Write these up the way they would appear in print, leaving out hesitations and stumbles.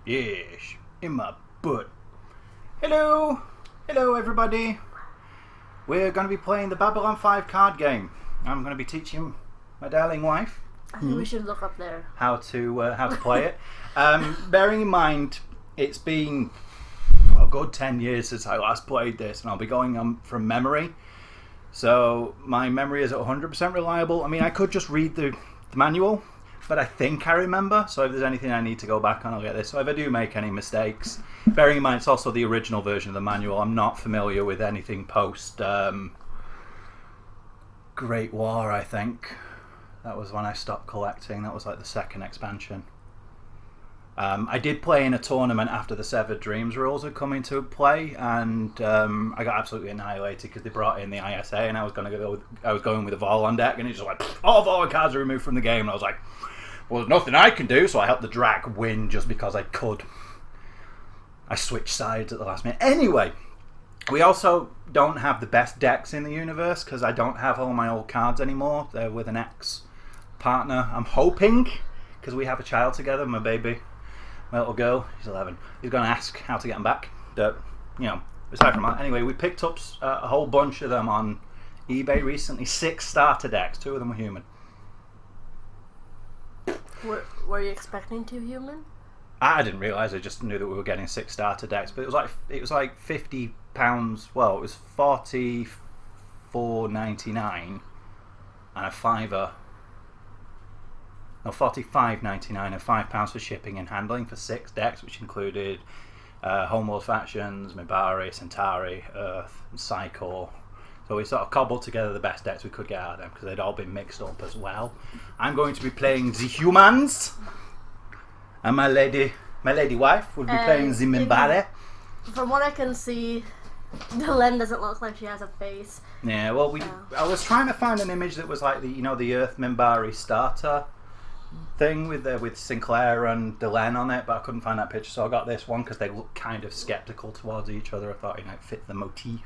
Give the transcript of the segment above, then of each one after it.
Yes, in my butt. Hello! Hello everybody! We're going to be playing the Babylon 5 card game. I'm going to be teaching my darling wife I think we should look up there. how to play it. Bearing in mind, it's been a good 10 years since I last played this, and I'll be going from memory. So my memory is 100% reliable. I mean, I could just read the manual, but I think I remember. So if there's anything I need to go back on, I'll get this. So if I do make any mistakes, bearing in mind it's also the original version of the manual, I'm not familiar with anything post Great War, I think. That was when I stopped collecting. That was like the second expansion. I did play in a tournament after the Severed Dreams rules had come into play, and I got absolutely annihilated because they brought in the ISA, and I was going with a Vorlon deck, and it's just like all Vorlon cards are removed from the game, and I was like, well, there's nothing I can do, so I helped the Drac win just because I could. I switched sides at the last minute. Anyway, we also don't have the best decks in the universe because I don't have all my old cards anymore. They're with an ex-partner. I'm hoping, because we have a child together, my baby. My little girl, she's 11. He's going to ask how to get them back. But, you know, aside from that, anyway, we picked up a whole bunch of them on eBay recently. 6 starter decks. 2 of them were human. Were you expecting 2 human? I didn't realise. I just knew that we were getting 6 starter decks. But it was like £50. Well, it was $44.99 and a fiver. No, $45.99 and £5 for shipping and handling for 6 decks, which included Homeworld Factions, Minbari, Centauri, Earth, and Psycho. So we sort of cobbled together the best decks we could get out of them because they'd all been mixed up as well. I'm going to be playing the humans, and my lady wife will be playing the Minbari. From what I can see, Dylan doesn't look like she has a face. Yeah, well, I was trying to find an image that was like the Earth Minbari starter thing with Sinclair and Delenn on it, but I couldn't find that picture, so I got this one because they look kind of skeptical towards each other. I thought it might fit the motif.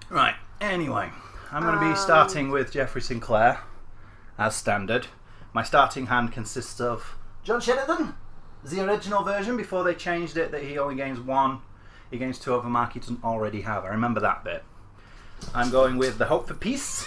Right, anyway, I'm going to be starting with Geoffrey Sinclair as standard. My starting hand consists of John Sheridan, the original version before they changed it that he only gains 1. He gains 2 of a mark he doesn't already have. I remember that bit. I'm going with the Hope for Peace.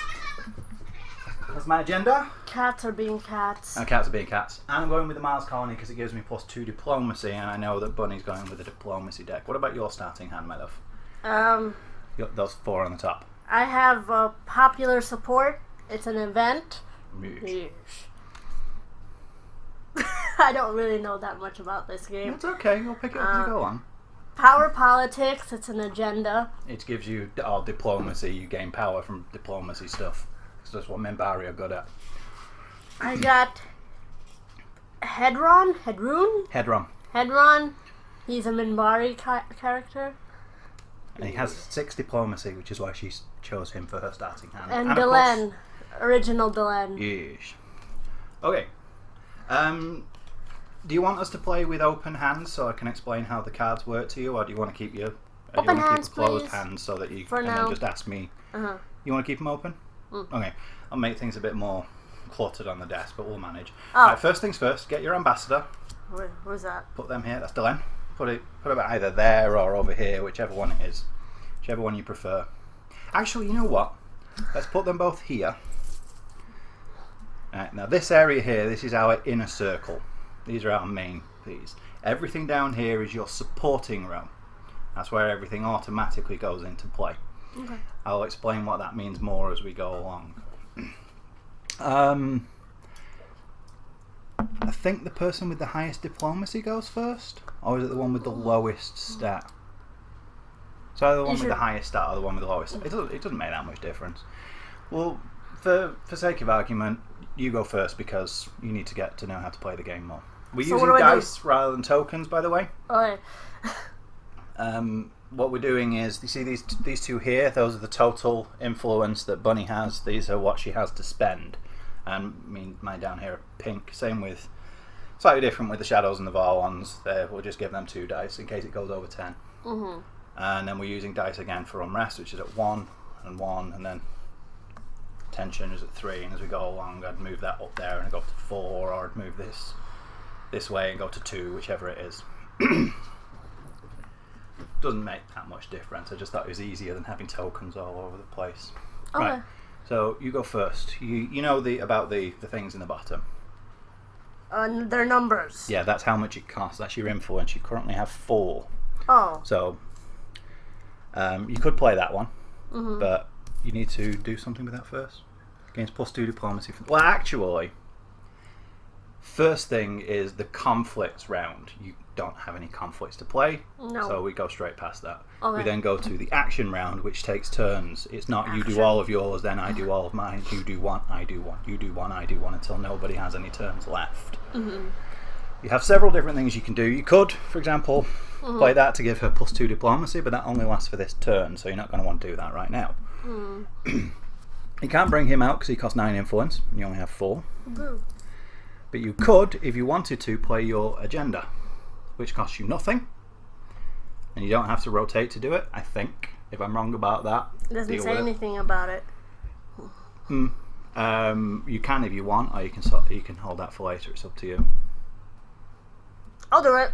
That's my agenda. Cats are being cats. And cats are being cats. And I'm going with the Mars Colony because it gives me +2 diplomacy, and I know that Bunny's going with a diplomacy deck. What about your starting hand, my love? You got those 4 on the top. I have popular support. It's an event. Yes. I don't really know that much about this game. It's okay. You'll pick it up as you go along. Power politics. It's an agenda. It gives you all diplomacy. You gain power from diplomacy stuff. That's what Minbari are good at. I got Hedron. He's a Minbari character. And he has 6 diplomacy, which is why she chose him for her starting hand. And Delenn. Original Delenn. Yes. Okay. Do you want us to play with open hands so I can explain how the cards work to you, or do you want to keep your open hands, closed please. hands so that you for can now. then just ask me? You want to keep them open? Okay. I'll make things a bit more cluttered on the desk, but we'll manage. Right, first things first, get your ambassador. Where's that? Put them here. That's Delenn. Put it either there or over here, whichever one it is. Whichever one you prefer. Actually, you know what? Let's put them both here. Right, now this area here, this is our inner circle. These are our main things. Everything down here is your supporting row. That's where everything automatically goes into play. Okay. I'll explain what that means more as we go along. I think the person with the highest diplomacy goes first, or is it the one with the lowest stat? So either the one with the highest stat or the one with the lowest. It doesn't make that much difference. Well, for sake of argument, you go first because you need to get to know how to play the game more. We're using dice rather than tokens, by the way. Okay. What we're doing is, you see these 2 here, those are the total influence that Bunny has. These are what she has to spend. And mine down here are pink. Same with, slightly different with the shadows and the Vorlons. We'll just give them 2 dice in case it goes over 10. And then we're using dice again for unrest, which is at 1 and 1, and then tension is at 3. And as we go along, I'd move that up there and go up to 4, or I'd move this this way and go to 2, whichever it is. Doesn't make that much difference. I just thought it was easier than having tokens all over the place. Okay. Right. So you go first. You know about the things in the bottom. Their numbers. Yeah, that's how much it costs. That's your influence. You currently have 4. Oh. So you could play that one, but you need to do something with that first. Gains +2 diplomacy. Well, actually, first thing is the conflicts round. You don't have any conflicts to play, so we go straight past that. Okay. We then go to the action round, which takes turns. It's not you do all of yours, then I do all of mine. You do one, I do one. You do one, I do one, until nobody has any turns left. You have several different things you can do. You could, for example, play that to give her +2 diplomacy, but that only lasts for this turn, so you're not going to want to do that right now. You can't bring him out because he costs 9 influence, and you only have 4. But you could, if you wanted to, play your agenda, which costs you nothing, and you don't have to rotate to do it, I think. If I'm wrong about that, It doesn't say anything about it. You can if you want, or you can hold that for later. It's up to you. I'll do it.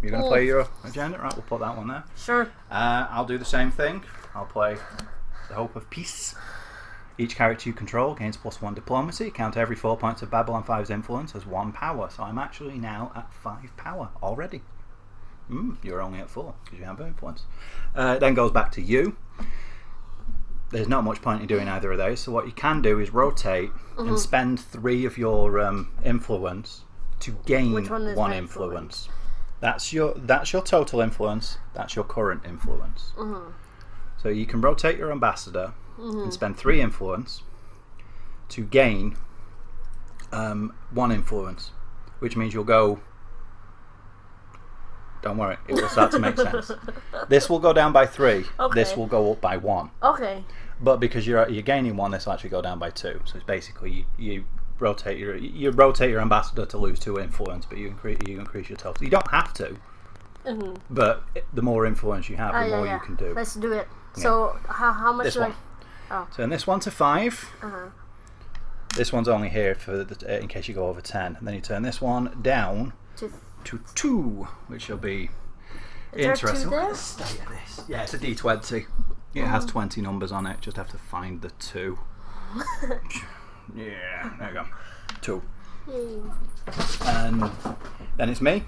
You're going to play your agenda? Right, we'll put that one there. Sure. I'll do the same thing. I'll play the Hope of Peace. Each character you control gains +1 diplomacy. Count every 4 points of Babylon 5's influence as 1 power. So I'm actually now at 5 power already. You're only at 4 because you have influence. Then goes back to you. There's not much point in doing either of those. So what you can do is rotate and spend 3 of your influence to gain 1 influence. That's your total influence. That's your current influence. So you can rotate your ambassador and spend 3 influence to gain 1 influence, which means you'll go. Don't worry, it will start to make sense. This will go down by 3. Okay. This will go up by 1. Okay. But because you're gaining 1, this will actually go down by 2. So it's basically you rotate your ambassador to lose 2 influence, but you increase your total. You don't have to, but the more influence you have, the more you can do. Let's do it. So how much? This one. Turn this one to 5. This one's only here for in case you go over 10. And then you turn this one down to 2, which will be interesting. Look at the state of this. Yeah, it's a D20. It has 20 numbers on it. Just have to find the 2. Yeah, there you go. 2. And then it's me.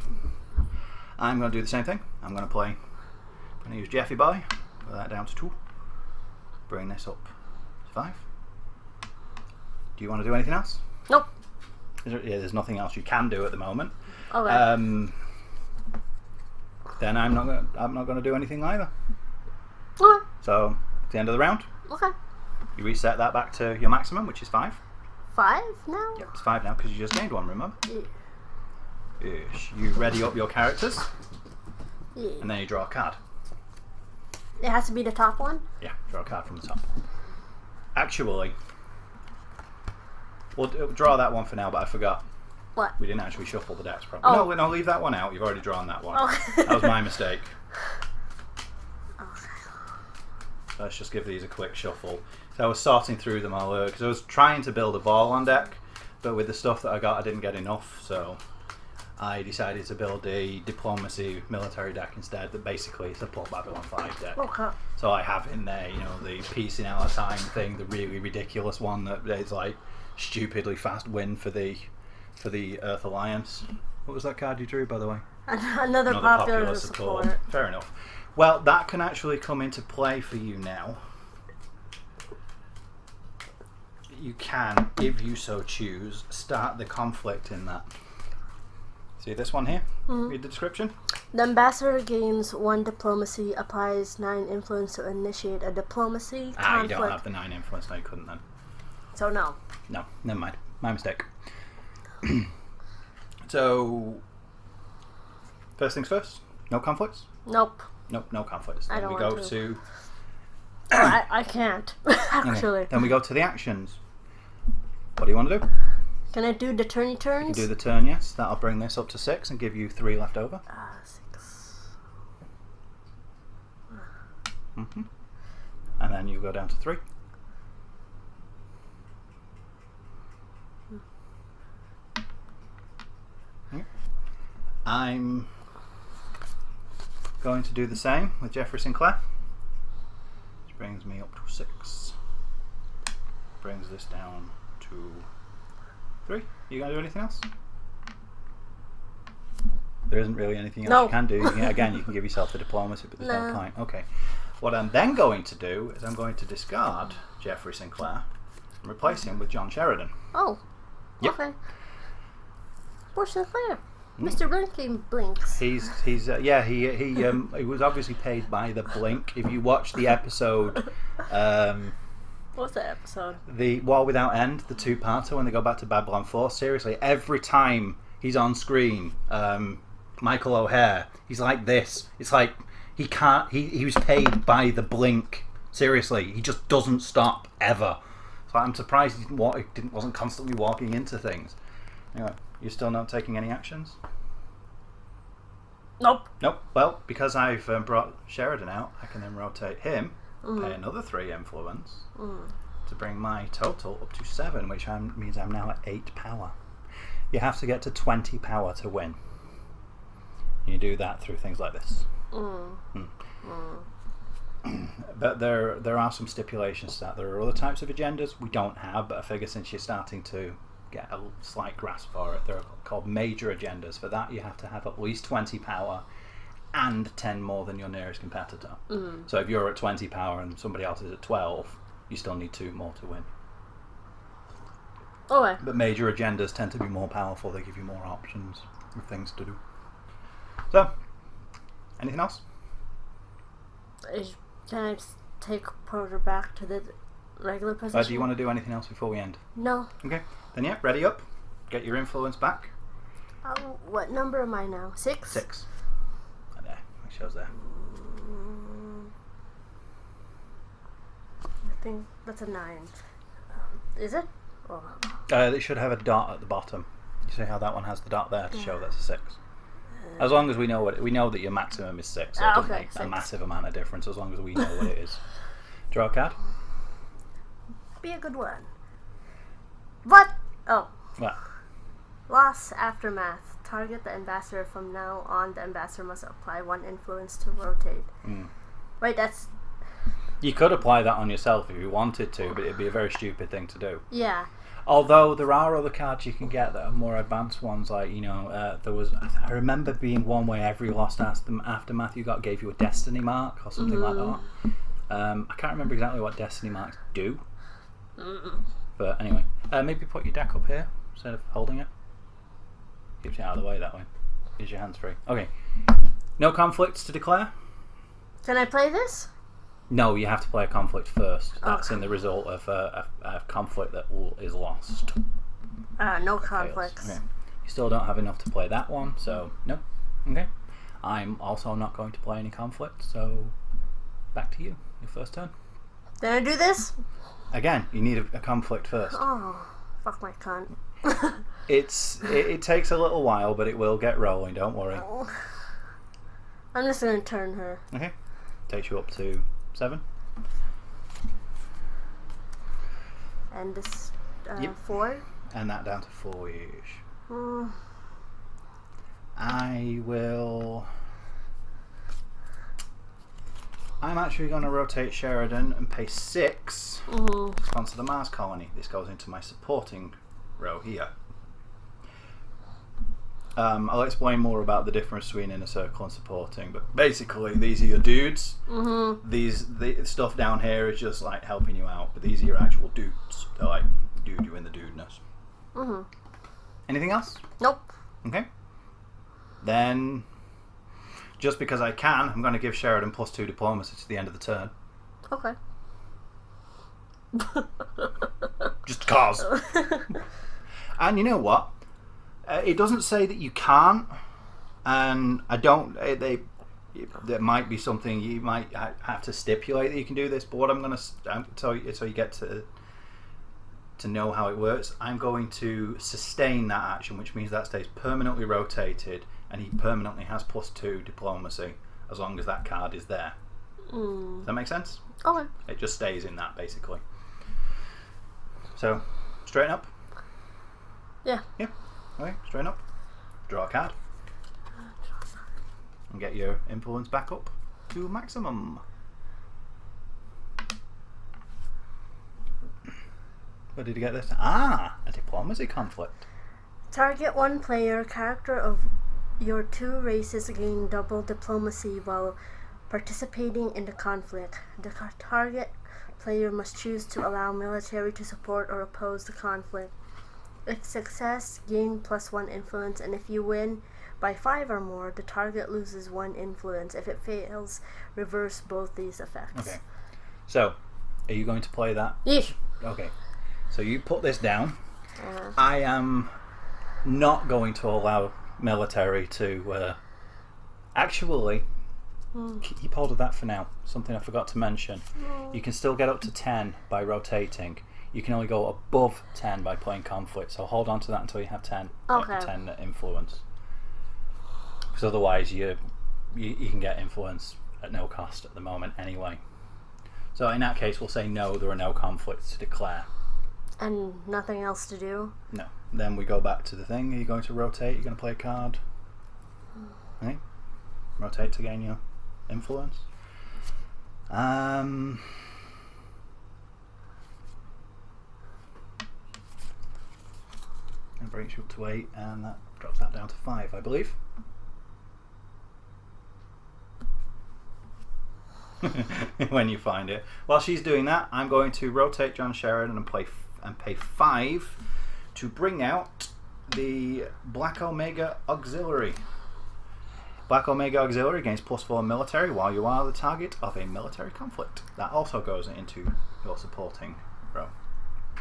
I'm going to do the same thing. I'm going to use Jeffy Boy. Put that down to 2. Bring this up to 5. Do you want to do anything else? Nope. There's nothing else you can do at the moment. Okay. Then I'm not going to do anything either. Okay. So at the end of the round, Okay. you reset that back to your maximum, which is 5. 5 now? Yep, it's 5 now because you just gained 1. Remember? Yeah. You ready up your characters, Yeah. and then you draw a card. It has to be the top one? Yeah, draw a card from the top. Actually, we'll draw that one for now, but I forgot. What? We didn't actually shuffle the decks properly. Oh. No, leave that one out. You've already drawn that one. Oh. That was my mistake. Okay. Let's just give these a quick shuffle. So I was sorting through them all because I was trying to build a Vorlon deck, but with the stuff that I got, I didn't get enough. So I decided to build a diplomacy military deck instead. That basically is a plot Babylon 5 deck. Okay. So I have in there, the piecing out of time thing, the really ridiculous one that is like stupidly fast win for the Earth Alliance. What was that card you drew, by the way? Another popular support. Fair enough. Well, that can actually come into play for you now. You can, if you so choose, start the conflict in that. See this one here? Read the description. The ambassador gains 1 diplomacy, applies 9 influence to initiate a diplomacy conflict. You don't have the 9 influence. No, you couldn't then. So no. No, never mind. My mistake. So, first things first. No conflicts? Nope. Nope, no conflicts. I Then don't we go want to I can't, actually. Okay. Then we go to the actions. What do you want to do? Can I do the turny turns? You do the turn, yes. That'll bring this up to 6 and give you 3 left over. 6. And then you go down to 3. I'm going to do the same with Jeffrey Sinclair. Which brings me up to 6. Brings this down to 3. You going to do anything else? There isn't really anything else you can do. Again, you can give yourself the diplomacy, but there's no point. Okay. What I'm then going to do is I'm going to discard Jeffrey Sinclair and replace him with John Sheridan. Oh. Yep. Okay. Poor Sinclair. Mr. Blinking Blinks. He was obviously paid by the Blink. If you watch the episode, what's that episode? The War Without End, the 2-parter when they go back to Babylon 4. Seriously, every time he's on screen, Michael O'Hare, he's like this. It's like he can't. He was paid by the Blink. Seriously, he just doesn't stop ever. So I'm surprised he wasn't constantly walking into things. Anyway, you're still not taking any actions? Nope. Nope. Well, because I've brought Sheridan out, I can then rotate him, pay another 3 influence to bring my total up to 7, which means I'm now at 8 power. You have to get to 20 power to win. You do that through things like this. But there are some stipulations to that. There are other types of agendas we don't have, but I figure since you're starting to get a slight grasp for it, they're called major agendas. For that, you have to have at least 20 power and 10 more than your nearest competitor. So if you're at 20 power and somebody else is at 12, you still need 2 more to win. Okay. But major agendas tend to be more powerful. They give you more options and things to do. So, anything else? Can I take Porter back to the regular position? Do you want to do anything else before we end? No. Okay. Then yeah, ready up. Get your influence back. What number am I now? 6? 6. Right there. It shows there. I think that's a 9. Is it? Oh. It should have a dot at the bottom. You see how that one has the dot there to show that's a 6. As long as we know we know that your maximum is 6, so it doesn't make 6. a massive amount of difference as long as we know what it is. Draw a card. Be a good one. What? Oh. What? Loss Aftermath. Target the ambassador. From now on, the ambassador must apply 1 influence to rotate. Wait, that's... You could apply that on yourself if you wanted to, but it'd be a very stupid thing to do. Yeah. Although there are other cards you can get that are more advanced ones, like, you know, I remember being one where every Lost Aftermath you got gave you a destiny mark or something like that. I can't remember exactly what destiny marks do. But anyway, maybe put your deck up here instead of holding it. Keeps you out of the way that way. Gives your hands free. Okay. No conflicts to declare? Can I play this? No, you have to play a conflict first. That's in the result of a conflict that is lost. No conflicts. Okay. You still don't have enough to play that one, so no. Okay. I'm also not going to play any conflict, so back to you. Your first turn. Then I do this? Again, you need a conflict first. Oh, fuck my cunt. It takes a little while, but it will get rolling, don't worry. Oh. I'm just going to turn her. Okay. Takes you up to 7. And this 4. And that down to 4-ish. I'm actually going to rotate Sheridan and pay 6 to sponsor the Mars colony. This goes into my supporting row here. I'll explain more about the difference between inner circle and supporting, but basically these are your dudes. The stuff down here is just like helping you out, but these are your actual dudes. They're like dude you in the dudeness. Anything else? Nope. Okay. Then, just because I can, I'm going to give Sheridan +2 diplomacy to the end of the turn. Okay. Just cause. And you know what? It doesn't say that you can't, and I don't. There might be something you might have to stipulate that you can do this. But what I'm going to tell you, so you get to know how it works, I'm going to sustain that action, which means that stays permanently rotated, and he permanently has +2 diplomacy as long as that card is there. Does that make sense? Okay. It just stays in that basically. So, straighten up. Yeah. Yeah. Okay, straighten up. Draw a card. And get your influence back up to maximum. Where did you get this? Ah, a diplomacy conflict. Target one player character of your two races gain double diplomacy while participating in the conflict. The target player must choose to allow military to support or oppose the conflict. If success, gain +1 influence, and if you win by 5 or more, the target loses 1 influence. If it fails, reverse both these effects. Okay. So, are you going to play that? Yeesh. Okay. So you put this down. I am not going to allow military to actually keep hold of that for now. Something I forgot to mention. You can still get up to 10 by rotating. You can only go above 10 by playing conflict. So hold on to that until you have 10. Okay. 10 influence. Because otherwise you can get influence at no cost at the moment anyway. So in that case we'll say no, there are no conflicts to declare. And nothing else to do? No. Then we go back to the thing. Are you going to rotate? You're going to play a card? Right? Rotate to gain your influence. That brings you up to 8 and that drops that down to 5, I believe. When you find it. While she's doing that, I'm going to rotate John Sheridan and pay 5 to bring out the Black Omega Auxiliary. Black Omega Auxiliary gains +4 military while you are the target of a military conflict. That also goes into your supporting row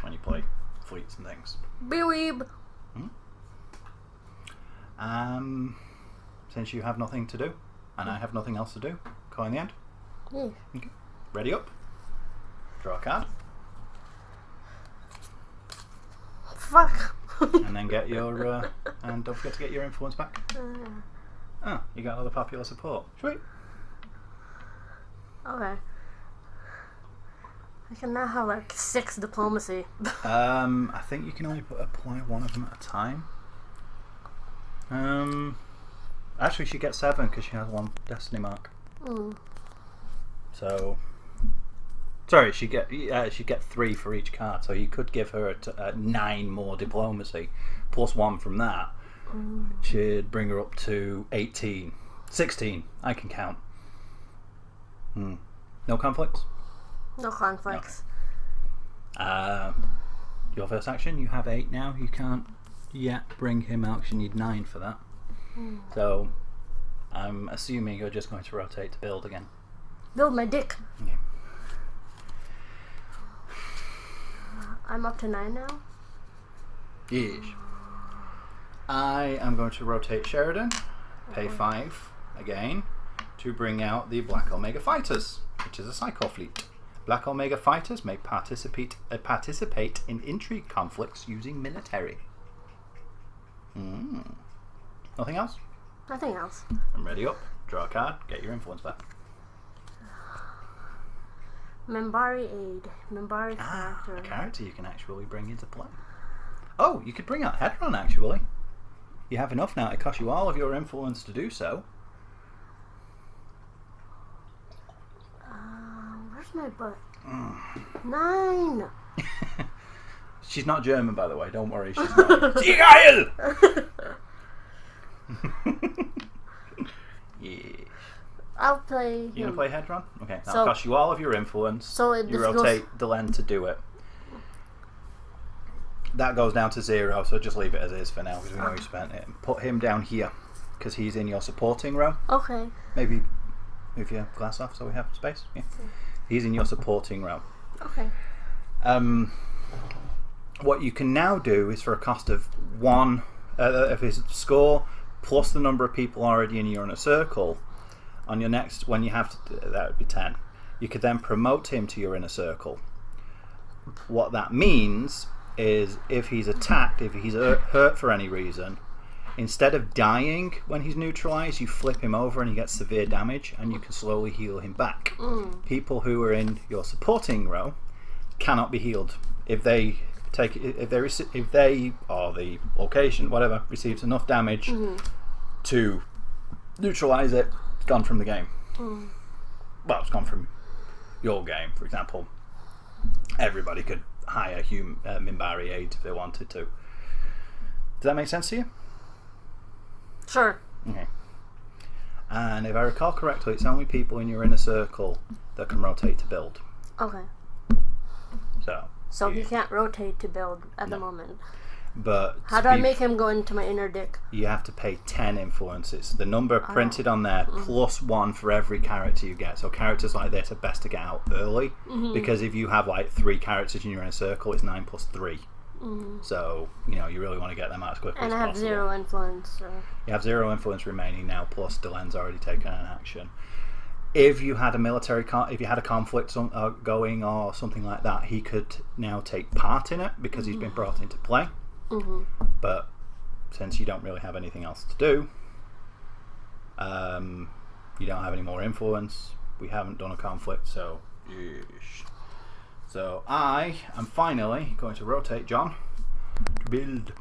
when you play fleets and things. Beweeb! Since you have nothing to do, and I have nothing else to do, call in the end. Yeah. Okay. Ready up. Draw a card. Fuck! And then get your and don't forget to get your influence back. Oh, you got another popular support. Sweet. Okay. I can now have like 6 diplomacy. I think you can only apply one of them at a time. Actually she gets 7 because she has 1 destiny mark. So sorry, she get 3 for each card, so you could give her 9 more diplomacy plus 1 from that. Should bring her up to 18, 16. I can count. No conflicts? No conflicts. Okay. Your first action, you have 8 now. You can't yet bring him out because you need 9 for that. So I'm assuming you're just going to rotate to build again. Build my dick. Yeah. I'm up to 9 now? Yes. I am going to rotate Sheridan, pay 5 again, to bring out the Black Omega Fighters, which is a Psycho fleet. Black Omega Fighters may participate in intrigue conflicts using military. Nothing else? Nothing else. I'm ready up. Draw a card, get your influence back. Minbari aid. Minbari character. A character you can actually bring into play. Oh, you could bring out Hedron actually. You have enough now to cost you all of your influence to do so. Where's my butt? 9! She's not German, by the way, don't worry. She's not. Sie geil! Yeah. I'll play. You gonna play Hedron? Okay, that'll So- cost you all of your influence. So you this rotate Delenn to do it. That goes down to 0, so just leave it as is for now because we know you spent it. And put him down here because he's in your supporting row. Okay. Maybe move your glass off so we have space. Yeah. He's in your supporting row. Okay. What you can now do is for a cost of 1 of his score plus the number of people already in your inner circle. On your next, when you have to, that would be 10. You could then promote him to your inner circle. What that means is if he's attacked, if he's hurt for any reason, instead of dying when he's neutralized, you flip him over and he gets severe damage and you can slowly heal him back. People who are in your supporting row cannot be healed. If they or the location, whatever, receives enough damage to neutralize it, gone from the game. Mm. Well, it's gone from your game, for example. Everybody could hire Minbari aid if they wanted to. Does that make sense to you? Sure. Okay. And if I recall correctly, it's only people in your inner circle that can rotate to build. Okay. So he can't rotate to build at the moment. But how do I make him go into my inner dick? You have to pay 10 influences. The number printed on there plus 1 for every character you get. So characters like this are best to get out early because if you have like 3 characters in your inner circle, it's 9 plus 3. So you really want to get them out as quickly as possible. And I have 0 influence. So. You have 0 influence remaining now. Plus Delen's already taken an action. If you had a if you had a conflict going or something like that, he could now take part in it because he's been brought into play. But since you don't really have anything else to do, you don't have any more influence. We haven't done a conflict, so so I am finally going to rotate John to build.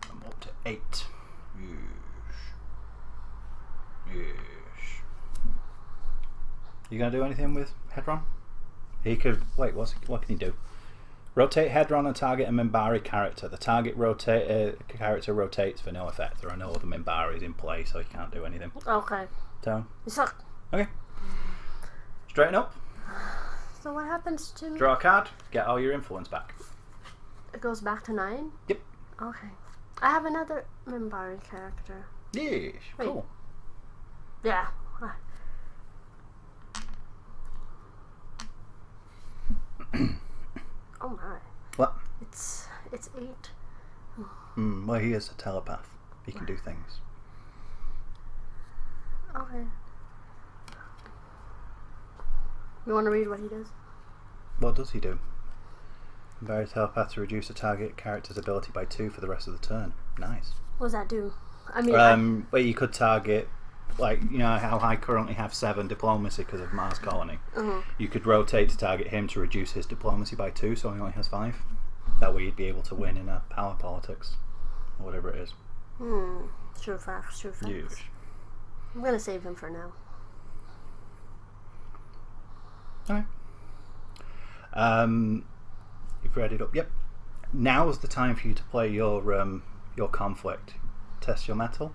I'm up to 8. You gonna do anything with Hedron? He could wait. What can he do? Rotate Hedron and target a Minbari character. The target character rotates for no effect. There are no other Minbaris in play, so he can't do anything. Okay. So. You suck. Okay. Straighten up. So what happens to me? Draw a card. Get all your influence back. It goes back to 9? Yep. Okay. I have another Minbari character. Yes. Wait. Cool. Yeah. Oh my. What? It's 8. Well, he is a telepath. He can do things. Okay. You want to read what he does? What does he do? Minbari telepath to reduce a target character's ability by 2 for the rest of the turn. Nice. What does that do? I mean, well, you could target, like, how I currently have 7 diplomacy because of Mars Colony. You could rotate to target him to reduce his diplomacy by 2, so he only has 5. That way you'd be able to win in a power politics, or whatever it is. True facts. Yes. I'm going to save him for now. Okay. You've read it up. Yep. Now's the time for you to play your conflict. Test your metal.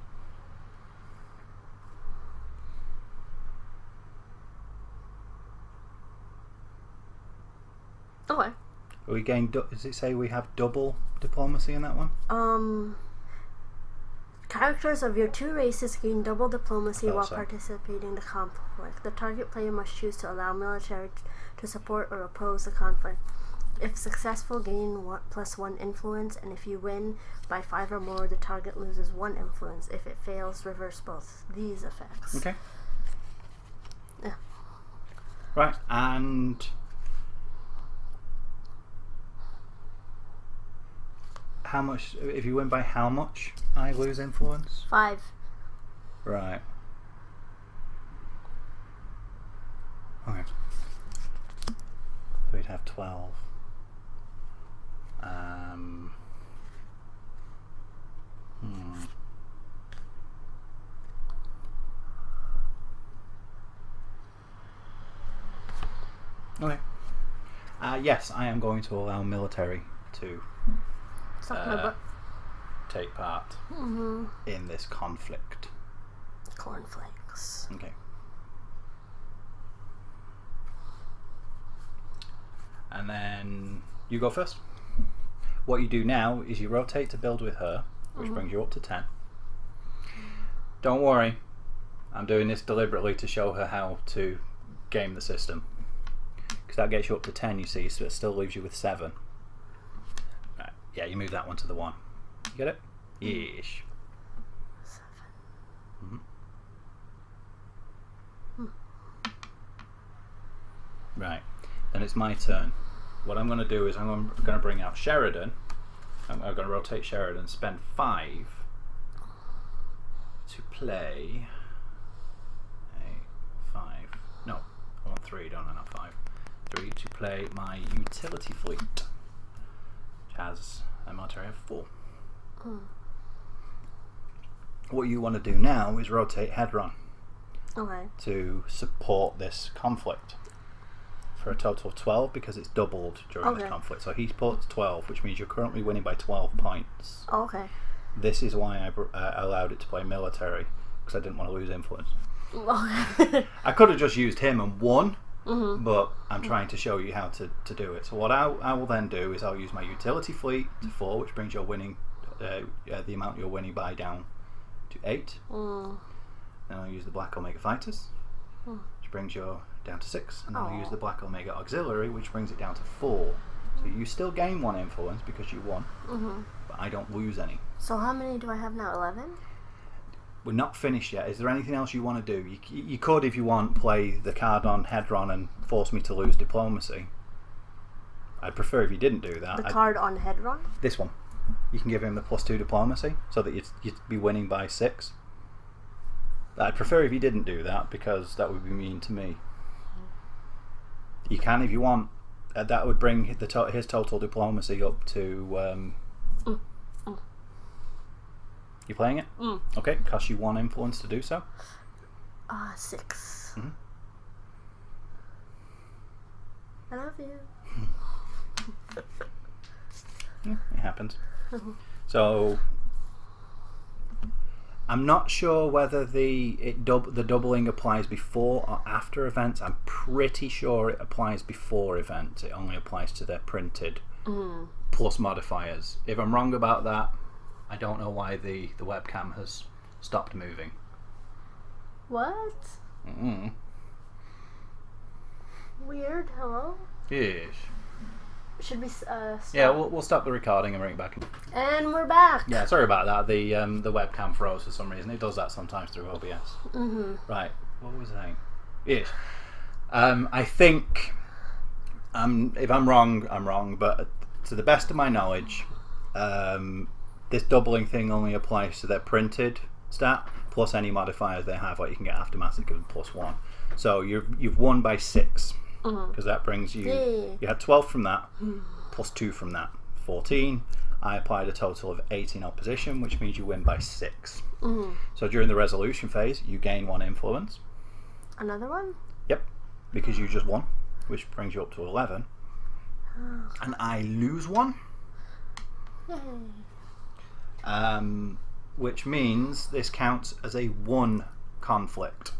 Okay. We gain. Does it say we have double diplomacy in that one? Characters of your 2 races gain double diplomacy while participating in the conflict. The target player must choose to allow military to support or oppose the conflict. If successful, gain +1 influence, and if you win by 5 or more, the target loses 1 influence. If it fails, reverse both these effects. Okay. Yeah. Right, and how much? If you win by how much, I lose influence? 5. Right. Okay. So we'd have 12. Okay. Yes, I am going to allow military to take part in this conflict. Cornflakes. Okay. And then you go first. What you do now is you rotate to build with her, which brings you up to 10. Don't worry, I'm doing this deliberately to show her how to game the system. Because that gets you up to 10, you see, so it still leaves you with 7. Right. Yeah, you move that one to the 1. You get it? Yes. 7. Right. Then it's my turn. What I'm going to do is I'm going to bring out Sheridan. I'm going to rotate Sheridan, spend 5 to play a 5. No, I want 3, don't I? Not 5. 3 to play my utility fleet, which has a military of 4. what you want to do now is rotate Hedron Okay. to support this conflict for a total of 12 because it's doubled during this conflict. So he's put 12, which means you're currently winning by 12 points. Okay. This is why I allowed it to play military, because I didn't want to lose influence. I could have just used him and won, but I'm trying to show you how to do it. So what I will then do is I'll use my utility fleet to 4, which brings your winning, the amount you're winning by down to 8. Then I'll use the Black Omega Fighters, which brings you down to 6. And then I'll use the Black Omega Auxiliary, which brings it down to 4. So you still gain 1 influence because you won, but I don't lose any. So how many do I have now? 11? We're not finished yet. Is there anything else you want to do? You could, if you want, play the card on Hedron and force me to lose diplomacy. I'd prefer if you didn't do that. The card on Hedron? This one. You can give him the +2 diplomacy so that you'd be winning by 6. I'd prefer if you didn't do that because that would be mean to me. You can if you want. That would bring his total diplomacy up to... You playing it? Okay, costs you 1 influence to do so. 6. I love you. Yeah, it happens. So I'm not sure whether the doubling applies before or after events. I'm pretty sure it applies before events. It only applies to their printed plus modifiers. If I'm wrong about that, I don't know why the webcam has stopped moving. What? Weird. Hello? Yes. Should we stop? Yeah, we'll stop the recording and bring it back. And we're back. Yeah, sorry about that. The webcam froze for some reason. It does that sometimes through OBS. Right. What was I saying? Yes. I think if I'm wrong, I'm wrong. But to the best of my knowledge, this doubling thing only applies to their printed stat plus any modifiers they have. Like you can get aftermath that gives them +1. So you've won by 6 because that brings you. Yay. You had 12 from that, +2 from that, 14. I applied a total of 8 in opposition, which means you win by 6. So during the resolution phase, you gain 1 influence. Another one? Yep, because you just won, which brings you up to 11. And I lose 1. Yay. Which means this counts as a 1 conflict.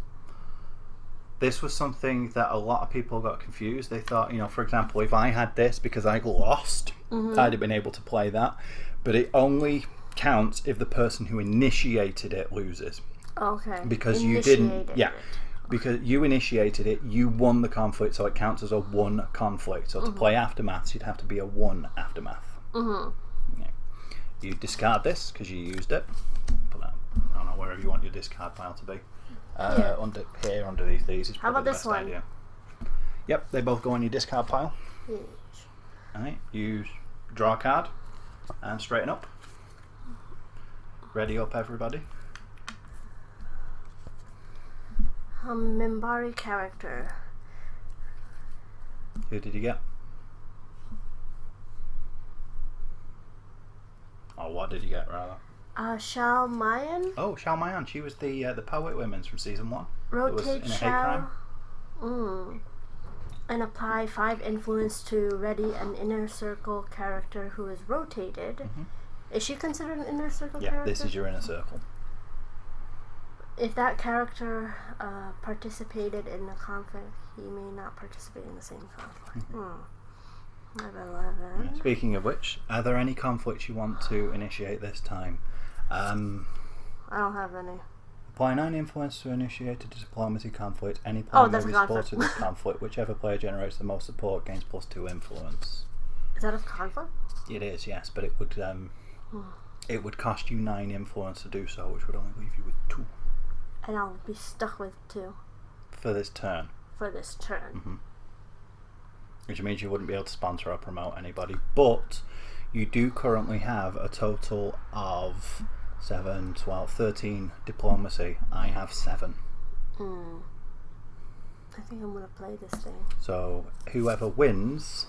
This was something that a lot of people got confused. They thought, for example, if I had this because I lost, I'd have been able to play that. But it only counts if the person who initiated it loses. Okay. Because you didn't. Yeah. Because you initiated it, you won the conflict, so it counts as a 1 conflict. So to play aftermaths, you'd have to be a 1 aftermath. Yeah. You discard this because you used it. Put that, I don't know, wherever you want your discard pile to be. Under these is How probably about the this best one? idea. Yep, they both go on your discard pile. Yes. Alright, you draw a card and straighten up. Ready up, everybody. Minbari character. Who did you get? Or what did you get, rather? Shao Mayan. Oh, Shao Mayan. She was the poet women's from season 1. Rotate Shao. And apply 5 influence to ready an inner circle character who is rotated. Is she considered an inner circle character? Yeah, this is your inner circle. If that character participated in the conflict, he may not participate in the same conflict. I have 11. Yeah, speaking of which, are there any conflicts you want to initiate this time? I don't have any. Apply 9 influence to initiate a diplomacy conflict. Any player may be supported this conflict. Whichever player generates the most support gains +2 influence. Is that a conflict? It is, yes, but it would cost you 9 influence to do so, which would only leave you with 2. And I'll be stuck with 2. For this turn. For this turn. Which means you wouldn't be able to sponsor or promote anybody. But you do currently have a total of 7, 12, 13 diplomacy. I have 7. I think I'm going to play this thing. So whoever wins,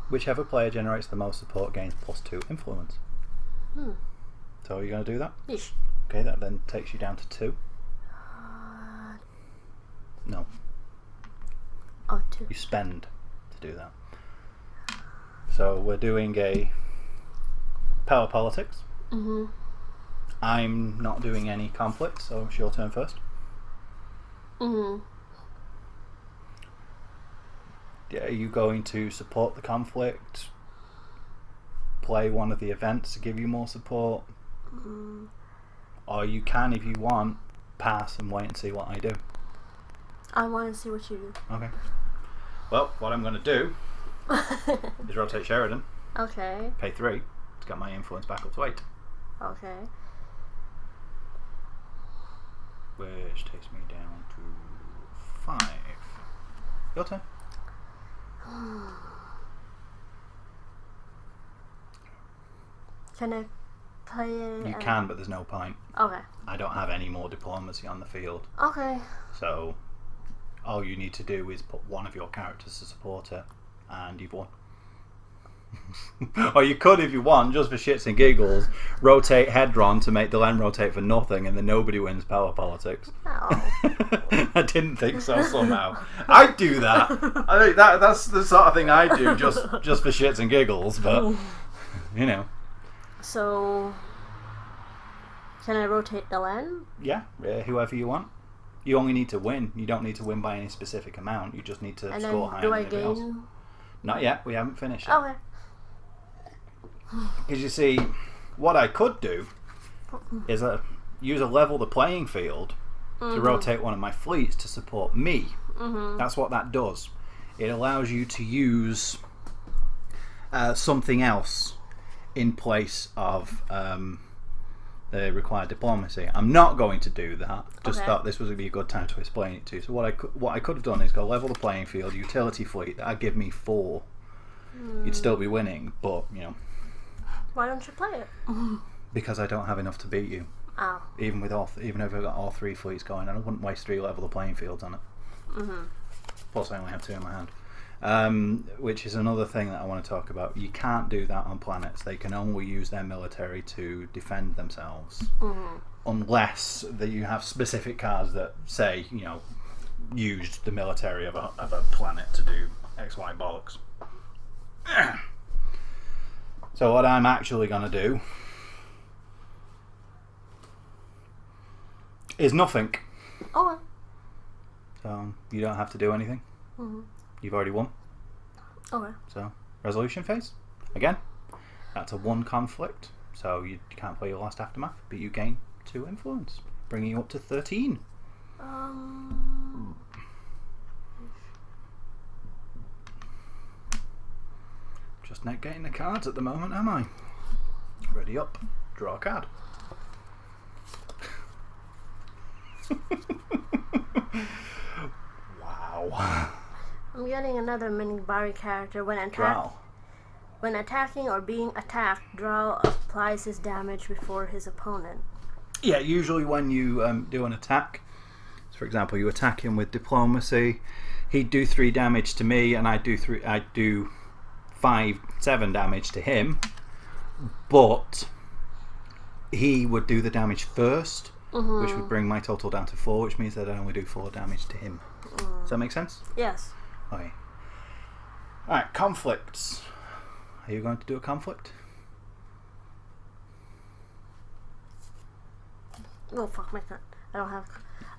whichever player generates the most support gains +2 influence. So So are you going to do that? Yeesh. Okay, that then takes you down to 2. No. Oh, 2. You spend to do that. So we're doing a power politics. Mm-hmm. I'm not doing any conflict, so it's your turn first. Mm-hmm. Are you going to support the conflict? Play one of the events to give you more support? Or you can, if you want, pass and wait and see what I do. I want to see what you do. Okay. Well, what I'm going to do is rotate Sheridan. Okay. Pay 3 to get my influence back up to 8. Okay. Which takes me down to 5. Your turn. Can I play it? You can, but there's no point. Okay. I don't have any more diplomacy on the field. Okay. So all you need to do is put one of your characters to support it, and you've won. Or you could, if you want, just for shits and giggles, rotate Hedron to make the land rotate for nothing, and then nobody wins power politics. Oh. I didn't think so. Somehow I'd do that. I think that's the sort of thing I do, just for shits and giggles. But you know. So, can I rotate the land? Yeah, whoever you want. You only need to win. You don't need to win by any specific amount. You just need to And score then higher do than I everybody else. gain? Not yet. We haven't finished it. Okay. Because you see, what I could do is use a level the playing field to rotate one of my fleets to support me. That's what that does. It allows you to use something else in place of the required diplomacy. I'm not going to do that. Just thought this was going to be a good time to explain it to you. So what I could have done is go level the playing field, utility fleet. That'd give me 4. You'd still be winning, but you know. Why don't you play it? Because I don't have enough to beat you. Oh. Even if I've got all 3 fleets going, and I wouldn't waste 3 level the playing fields on it. Plus, I only have 2 in my hand. Which is another thing that I want to talk about. You can't do that on planets. They can only use their military to defend themselves, unless that you have specific cards that say, you know, used the military of a planet to do X, Y bollocks. So what I'm actually going to do is nothing. Okay. So you don't have to do anything. You've already won. Okay. So resolution phase again. That's a 1 conflict. So you can't play your last aftermath, but you gain 2 influence, bringing you up to 13. Just not getting the cards at the moment, am I? Ready up. Draw a card. Wow. I'm getting another Minbari character. When attacking or being attacked, Drow applies his damage before his opponent. Yeah, usually when you do an attack, so for example, you attack him with diplomacy, he'd do 3 damage to me, and I'd do 7 damage to him, but he would do the damage first, which would bring my total down to 4, which means that I only do 4 damage to him. Does that make sense? Yes. Okay. Alright, conflicts. Are you going to do a conflict? Oh, fuck my god. I don't have...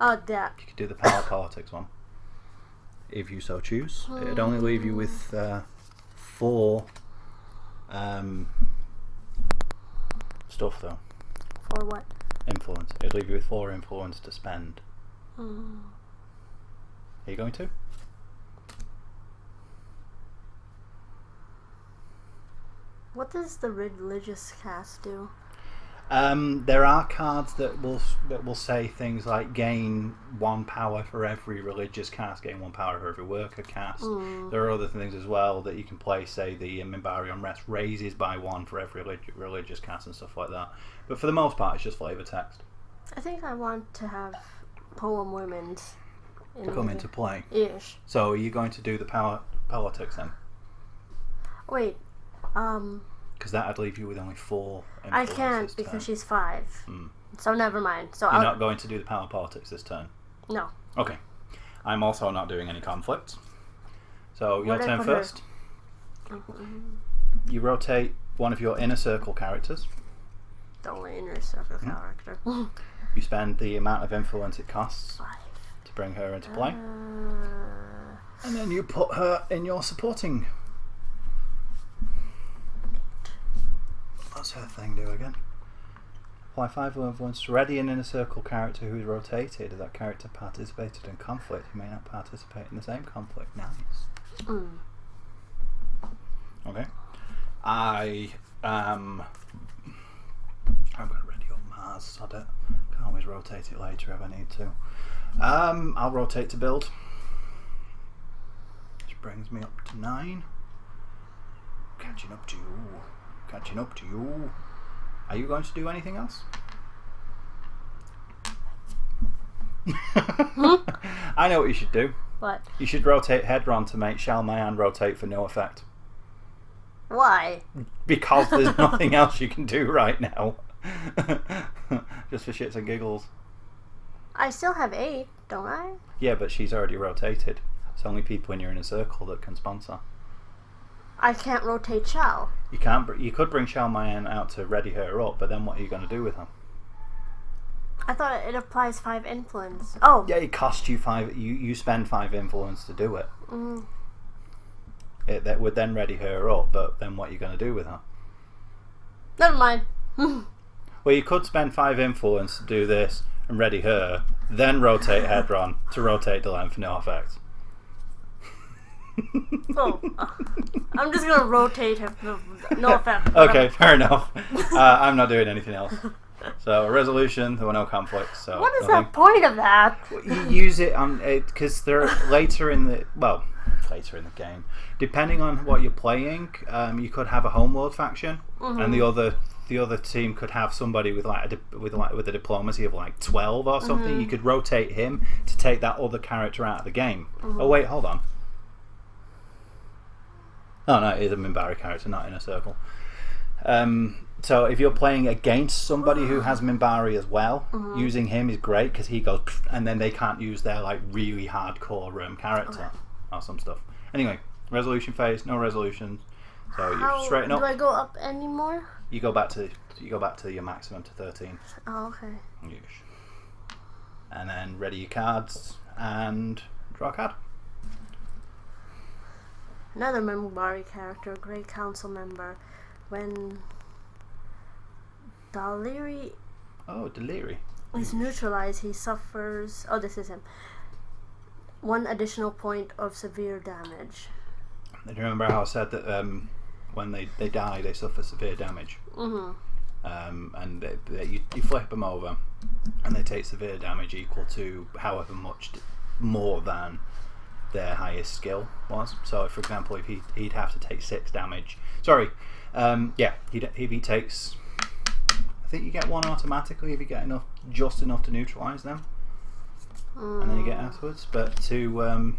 Oh, that. You could do the power politics one, if you so choose. It'd only leave you with 4 stuff though. For what? Influence. It'd leave you with 4 influence to spend. Are you going to? What does the religious cast do? There are cards that will say things like gain 1 power for every religious cast, gain 1 power for every worker cast. There are other things as well that you can play, say the Minbari Unrest raises by 1 for every religious cast and stuff like that. But for the most part, it's just flavor text. I think I want to have poem women's come into play. Ish. So are you going to do the power politics then? Wait, Because that'd leave you with only 4 I influences. can't because she's 5. So never mind. So You're not going to do the power politics this turn? No. Okay. I'm also not doing any conflicts. So your turn first. You rotate one of your inner circle characters. The only inner circle character. You spend the amount of influence it costs 5. to bring her into play. And then you put her in your supporting. What's her thing do again? Apply 5 influence. Ready an inner circle character who is rotated. If that character participated in conflict, he may not participate in the same conflict. Nice. Okay. I'm going to ready up Mars. Sod it. Can always rotate it later if I need to. I'll rotate to build. Which brings me up to 9. Catching up to you. Catching up to you. Are you going to do anything else? I know what you should do. What? You should rotate Hedron to make Shalmayan rotate for no effect. Why? Because there's nothing else you can do right now. Just for shits and giggles. I still have 8, don't I? Yeah, but she's already rotated. It's only people in your inner circle that can sponsor. I can't rotate Shao. You can't. You could bring Shalmayan out to ready her up, but then what are you going to do with her? I thought it applies 5 influence. Oh. Yeah, it costs you 5. You spend 5 influence to do it. That would then ready her up, but then what are you going to do with her? Never mind. Well, you could spend 5 influence to do this and ready her, then rotate Hedron to rotate Delenn for no effect. I'm just gonna rotate him. No effect. Okay, fair enough. I'm not doing anything else. So a resolution. There were no conflicts. So what is the point of that? You use it on because they're later in the game. Depending on what you're playing, you could have a homeworld faction, and the other team could have somebody with a diplomacy of like 12 or something. You could rotate him to take that other character out of the game. Oh wait, hold on. Oh no, it is a Minbari character, not in a circle. So if you're playing against somebody who has Minbari as well, using him is great because he goes, and then they can't use their like really hardcore character or some stuff. Anyway, resolution phase, no resolutions. So you straighten up. Do I go up anymore? You go back to your maximum to 13. Oh, okay. Yes. And then ready your cards and draw a card. Another Minbari character, Grey Council member. When Deliri is neutralized, he suffers. Oh, this is him. 1 additional point of severe damage. Do you remember how I said that when they die, they suffer severe damage? And you flip them over, and they take severe damage equal to however much more than their highest skill was. So, for example, if he'd have to take 6 damage. Sorry, if he takes, I think you get 1 automatically if you get just enough to neutralize them, and then you get afterwards. But to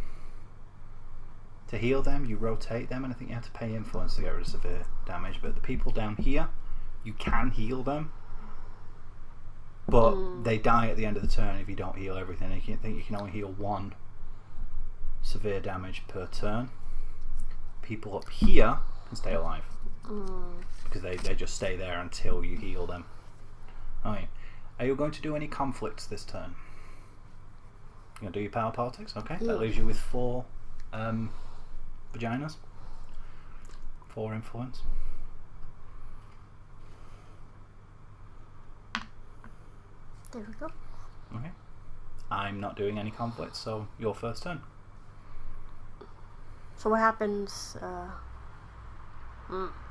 heal them, you rotate them, and I think you have to pay influence to get rid of severe damage. But the people down here, you can heal them, but they die at the end of the turn if you don't heal everything. I think you can only heal 1 severe damage per turn. People up here can stay alive because they just stay there until you heal them. Alright, are you going to do any conflicts this turn? You're going to do your power politics? Okay, that leaves you with 4 vaginas, 4 influence. There we go. Okay, I'm not doing any conflicts, so your first turn. So what happens?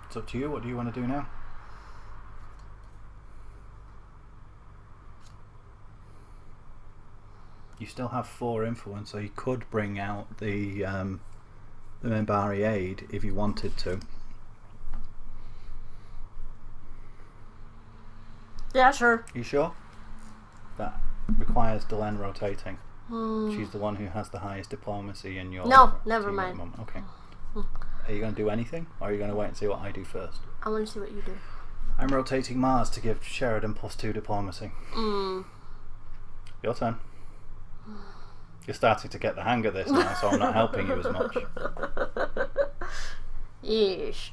It's up to you. What do you want to do now? You still have 4 influence, so you could bring out the Minbari aid if you wanted to. Yeah, sure. You sure? That requires Delenn rotating. She's the one who has the highest diplomacy in your No, never mind. Okay. Are you going to do anything, or are you going to wait and see what I do first? I want to see what you do. I'm rotating Mars to give Sheridan +2 diplomacy. Your turn. You're starting to get the hang of this now, so I'm not helping you as much. Yeesh.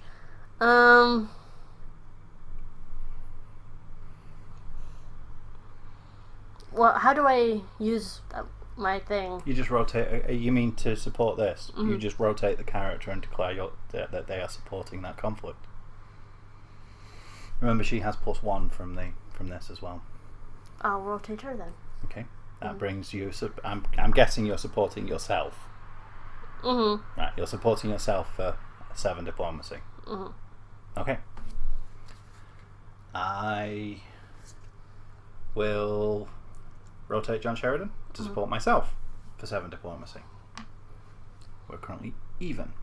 Well, how do I use my thing? You just rotate. You mean to support this? You just rotate the character and declare that they are supporting that conflict. Remember, she has +1 from this as well. I'll rotate her then. Okay, that brings you. I'm guessing you're supporting yourself. Right, you're supporting yourself for 7 diplomacy. Okay. I will rotate John Sheridan to support myself for 7 diplomacy. We're currently even.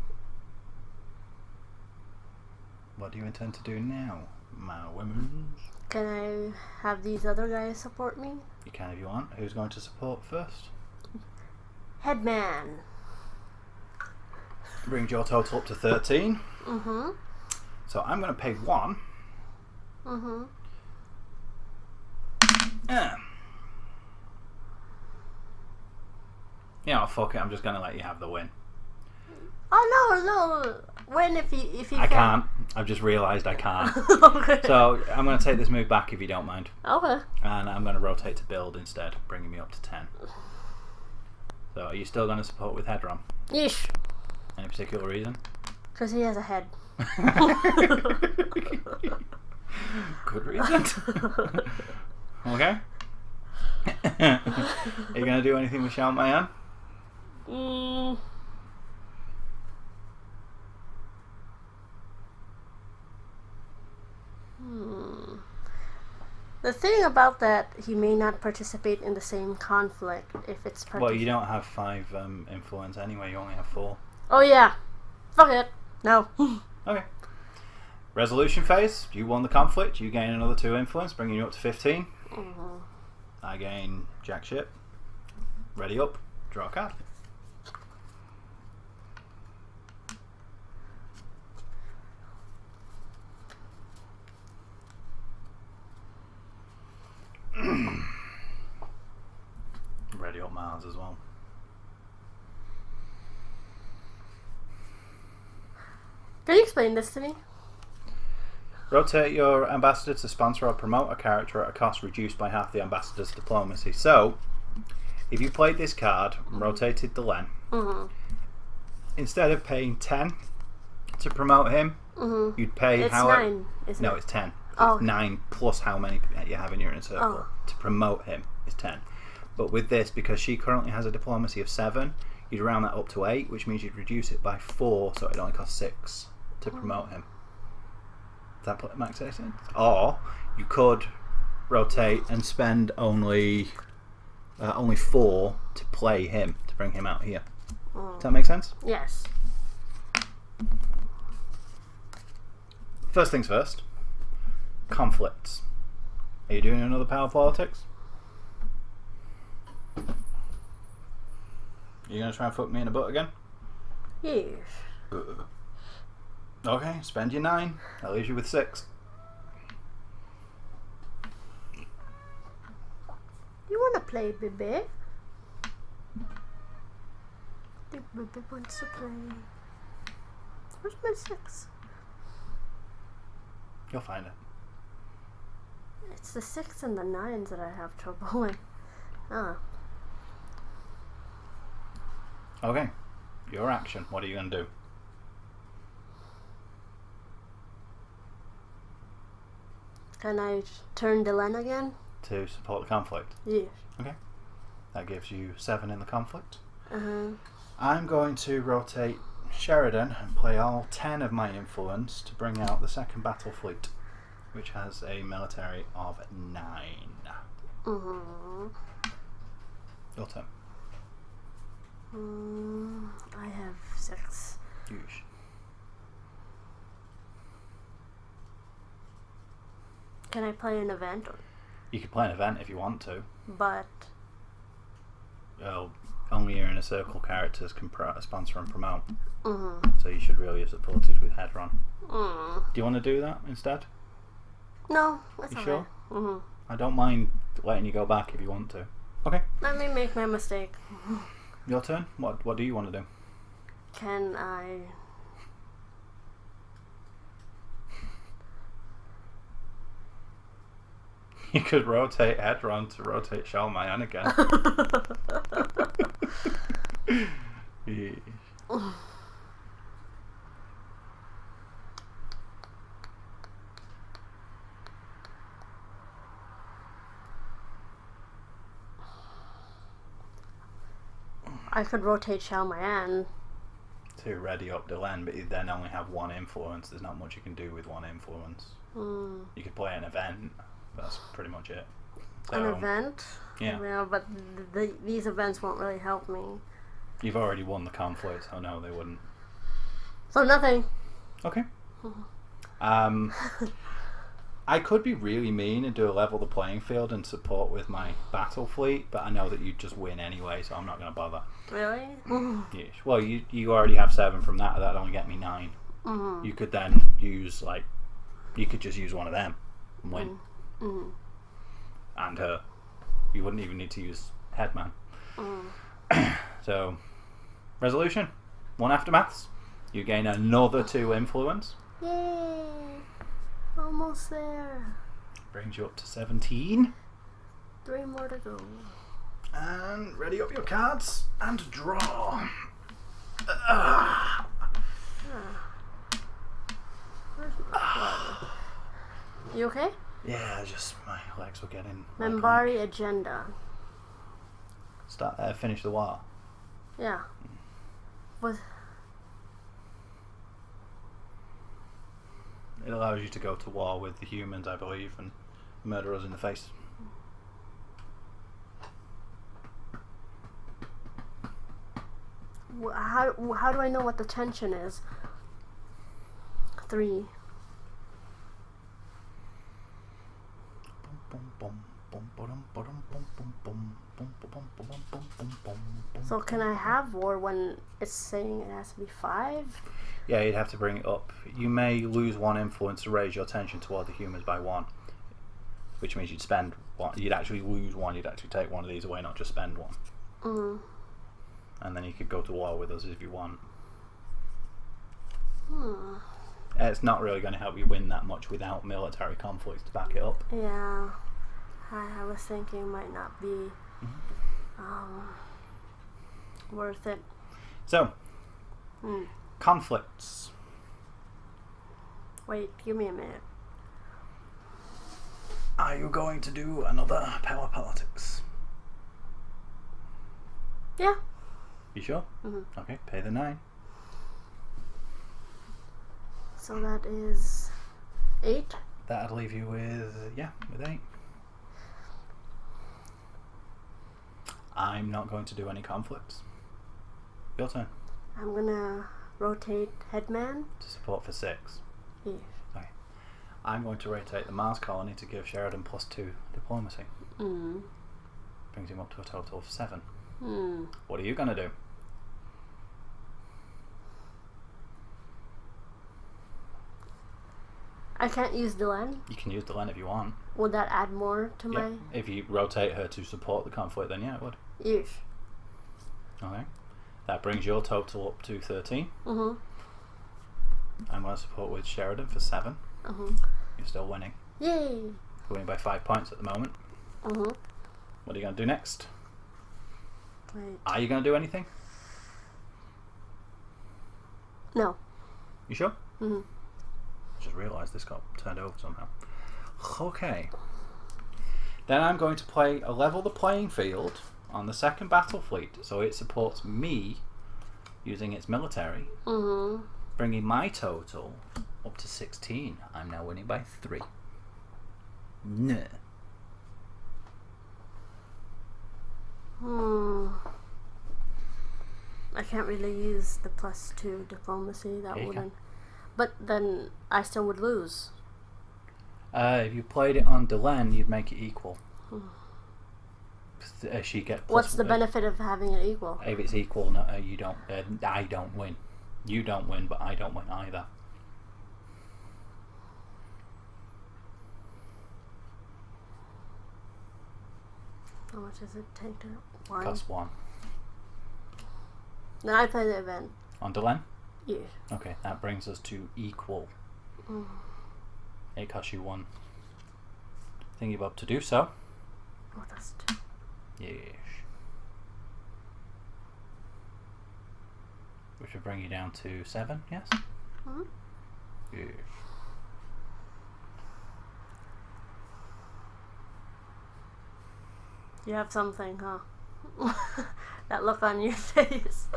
What do you intend to do now, my women? Can I have these other guys support me? You can if you want. Who's going to support first? Headman. Brings your total up to 13. So I'm going to pay 1. Yeah, fuck it. I'm just going to let you have the win. Oh no! When if you I can't. I've just realised I can't. Okay. So I'm going to take this move back if you don't mind. Okay. And I'm going to rotate to build instead, bringing me up to 10. So are you still going to support with Hedron? Yeesh. Any particular reason? Because he has a head. Good reason. Okay. Are you going to do anything with Shout Mayan? The thing about that, he may not participate in the same conflict if it's Well, you don't have 5 influence anyway, you only have 4. Oh yeah. Fuck it. No. Okay. Resolution phase. You won the conflict, you gain another 2 influence, bringing you up to 15. I gain jack shit. Ready up, draw a card. Ready up Mars as well. Can you explain this to me? Rotate your ambassador to sponsor or promote a character at a cost reduced by half the ambassador's diplomacy. So, if you played this card and rotated the Len, instead of paying 10 to promote him, you'd pay It's how 9, isn't it? No, it's 10. Oh. It's 9 plus how many you have in your inner circle. To promote him is 10. But with this, because she currently has a diplomacy of 7, you'd round that up to 8, which means you'd reduce it by 4, so it only costs 6 to promote him. Does that make sense? Or you could rotate and spend only 4 to play him, to bring him out here. Does that make sense? Yes. First things first. Conflicts. Are you doing another power politics? You gonna try and fuck me in the butt again? Yes. Okay, spend your 9. That leaves you with 6. You wanna play, baby? The baby wants to play. Where's my 6? You'll find it. It's the 6 and the 9s that I have trouble with. Okay, your action. What are you gonna do? Can I turn the Len again? To support the conflict. Yes. Okay, that gives you 7 in the conflict. Uh-huh. I'm going to rotate Sheridan and play all 10 of my influence to bring out the 2nd battle fleet, which has a military of 9. Your turn. I have 6. Huge. Can I play an event? You can play an event if you want to. But Oh, only your inner circle characters can sponsor and promote. Mm-hmm. So you should really have supported with Hedron. Mm. Do you want to do that instead? No, that's You okay. sure? Mm-hmm. I don't mind letting you go back if you want to. Okay. Let me make my mistake. Your turn. What do you want to do? Can I... You could rotate Hedron to rotate Shalmayan again. Yeah. I could rotate Shalmayan. To ready up Delenn, but you then only have one influence. There's not much you can do with one influence. Mm. You could play an event. That's pretty much it. An So, event? Yeah. Yeah, but these events won't really help me. You've already won the conflict, so no, they wouldn't. So nothing. Okay. I could be really mean and do a level the playing field and support with my battle fleet, but I know that you'd just win anyway, so I'm not going to bother. Really? Yes. Well, you already have 7 from that. That'd only get me 9. Mm-hmm. You could then use you could just use one of them and win. Mm-hmm. And her. You wouldn't even need to use Headman. Mm. So, resolution. 1 aftermaths. You gain another 2 influence. Yay! Almost there. Brings you up to 17. 3 more to go. And ready up your cards and draw. Where's my blood? You okay? Yeah, just my legs were getting. Minbari agenda. Finish the war. Yeah. Was It allows you to go to war with the humans, I believe, and murder us in the face. how do I know what the tension is? 3. So can I have war when it's saying it has to be 5? Yeah, you'd have to bring it up. You may lose 1 influence to raise your attention toward the humans by 1, which means you'd spend 1. You'd actually lose 1. You'd actually take 1 of these away, not just spend 1. Mm. And then you could go to war with us if you want. Hmm. It's not really going to help you win that much without military conflicts to back it up. Yeah. I was thinking it might not be worth it. So, conflicts. Wait, give me a minute. Are you going to do another power politics? Yeah. You sure? Mm-hmm. Okay, pay the 9. So that is 8. That'll leave you with 8. I'm not going to do any conflicts. Your turn. I'm gonna rotate Headman. To support for 6. Yeah. Okay. I'm going to rotate the Mars colony to give Sheridan +2 diplomacy. Mm. Brings him up to a total of 7. Mm. What are you going to do? I can't use Delenn. You can use Delenn if you want. Would that add more to Yeah. my... If you rotate her to support the conflict, then yeah, it would. Yes. Okay. That brings your total up to 13. Mm-hmm. I'm going to support with Sheridan for 7. Mm-hmm. You're still winning. Yay! You're winning by 5 points at the moment. Mm-hmm. What are you going to do next? Wait. Are you going to do anything? No. You sure? Mm-hmm. Just realised this got turned over somehow. Okay. Then I'm going to play a level the playing field on the 2nd battle fleet, so it supports me using its military, bringing my total up to 16. I'm now winning by 3. Nah. I can't really use the +2 diplomacy. That Yeah, wouldn't. But then I still would lose. If you played it on Delenn, you'd make it equal. She gets. What's the benefit of having it equal? If it's equal, no, you don't. I don't win. You don't win, but I don't win either. How much does it take to 1? Costs 1. Then I play the event. On Delenn? Yeah. Okay, that brings us to equal. It costs you 1 thingy bob to do so. Oh, that's 2. Yes. Which would bring you down to 7, yes? Yes. You have something, huh? That look on your face.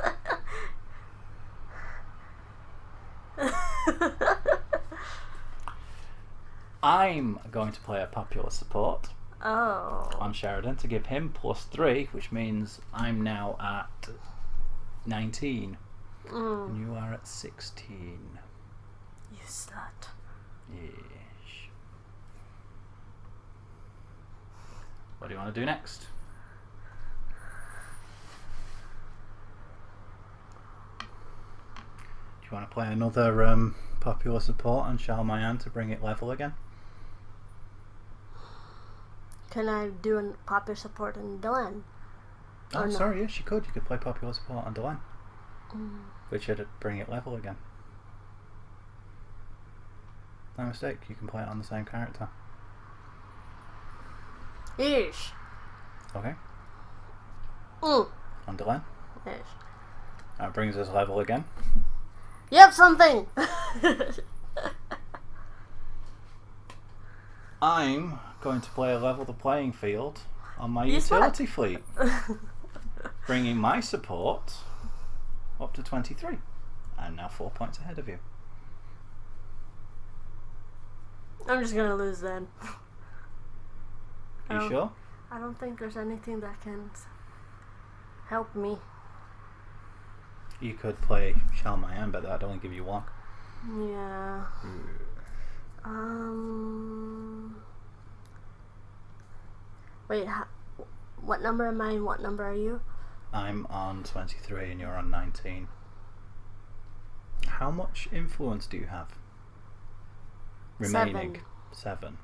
I'm going to play a popular support Oh. on Sheridan to give him +3, which means I'm now at 19 and you are at 16. You slut. Yes. What do you want to do next? Do you want to play another popular support on Shalmayan to bring it level again? Can I do a popular support in Delenn? Oh, no? sorry, yes, you could. You could play popular support on Delenn, which would bring it level again. No mistake, you can play it on the same character. Ish. Okay. On Delenn. Ish. That brings us level again. You have something! I'm going to play a level the playing field on my You utility fleet, bringing my support up to 23. I'm now 4 points ahead of you. I'm just gonna lose then. You sure? I don't think there's anything that can help me. You could play Shalmayan, but that'd only give you 1. Yeah. Wait, what number am I and what number are you? I'm on 23 and you're on 19. How much influence do you have? Remaining? 7.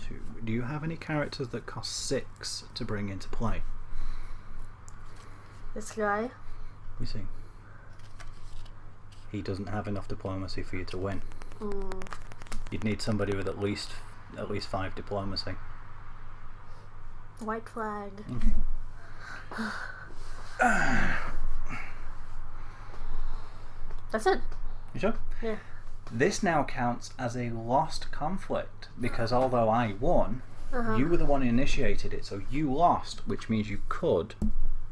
2. Do you have any characters that cost 6 to bring into play? This guy? We see. He doesn't have enough diplomacy for you to win. You'd need somebody with at least 5 diplomacy. White flag. That's it. You sure? Yeah. This now counts as a lost conflict because although I won, you were the one who initiated it, so you lost, which means you could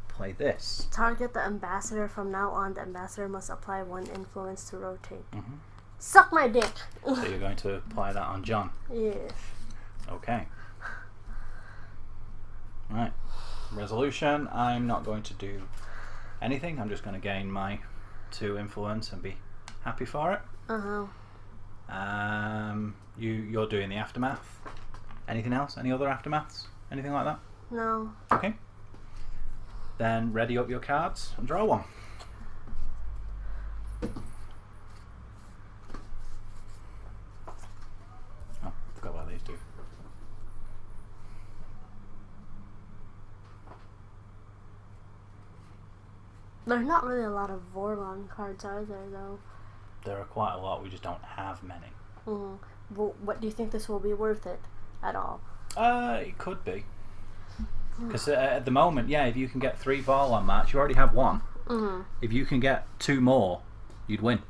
play this. Target the ambassador. From now on, the ambassador must apply 1 influence to rotate. Suck my dick! So you're going to apply that on John? Yes. Okay. Right. Resolution. I'm not going to do anything. I'm just going to gain my 2 influence and be happy for it. You're doing the aftermath. Anything else? Any other aftermaths? Anything like that? No. Okay. Then ready up your cards and draw 1. Oh, forgot about these 2. There's not really a lot of Vorlon cards, are there, though? There are quite a lot, we just don't have many. Well, what do you think this will be worth it at all? It could be. Because at the moment, yeah, if you can get 3 Vorlon match, you already have 1. If you can get 2 more, you'd win.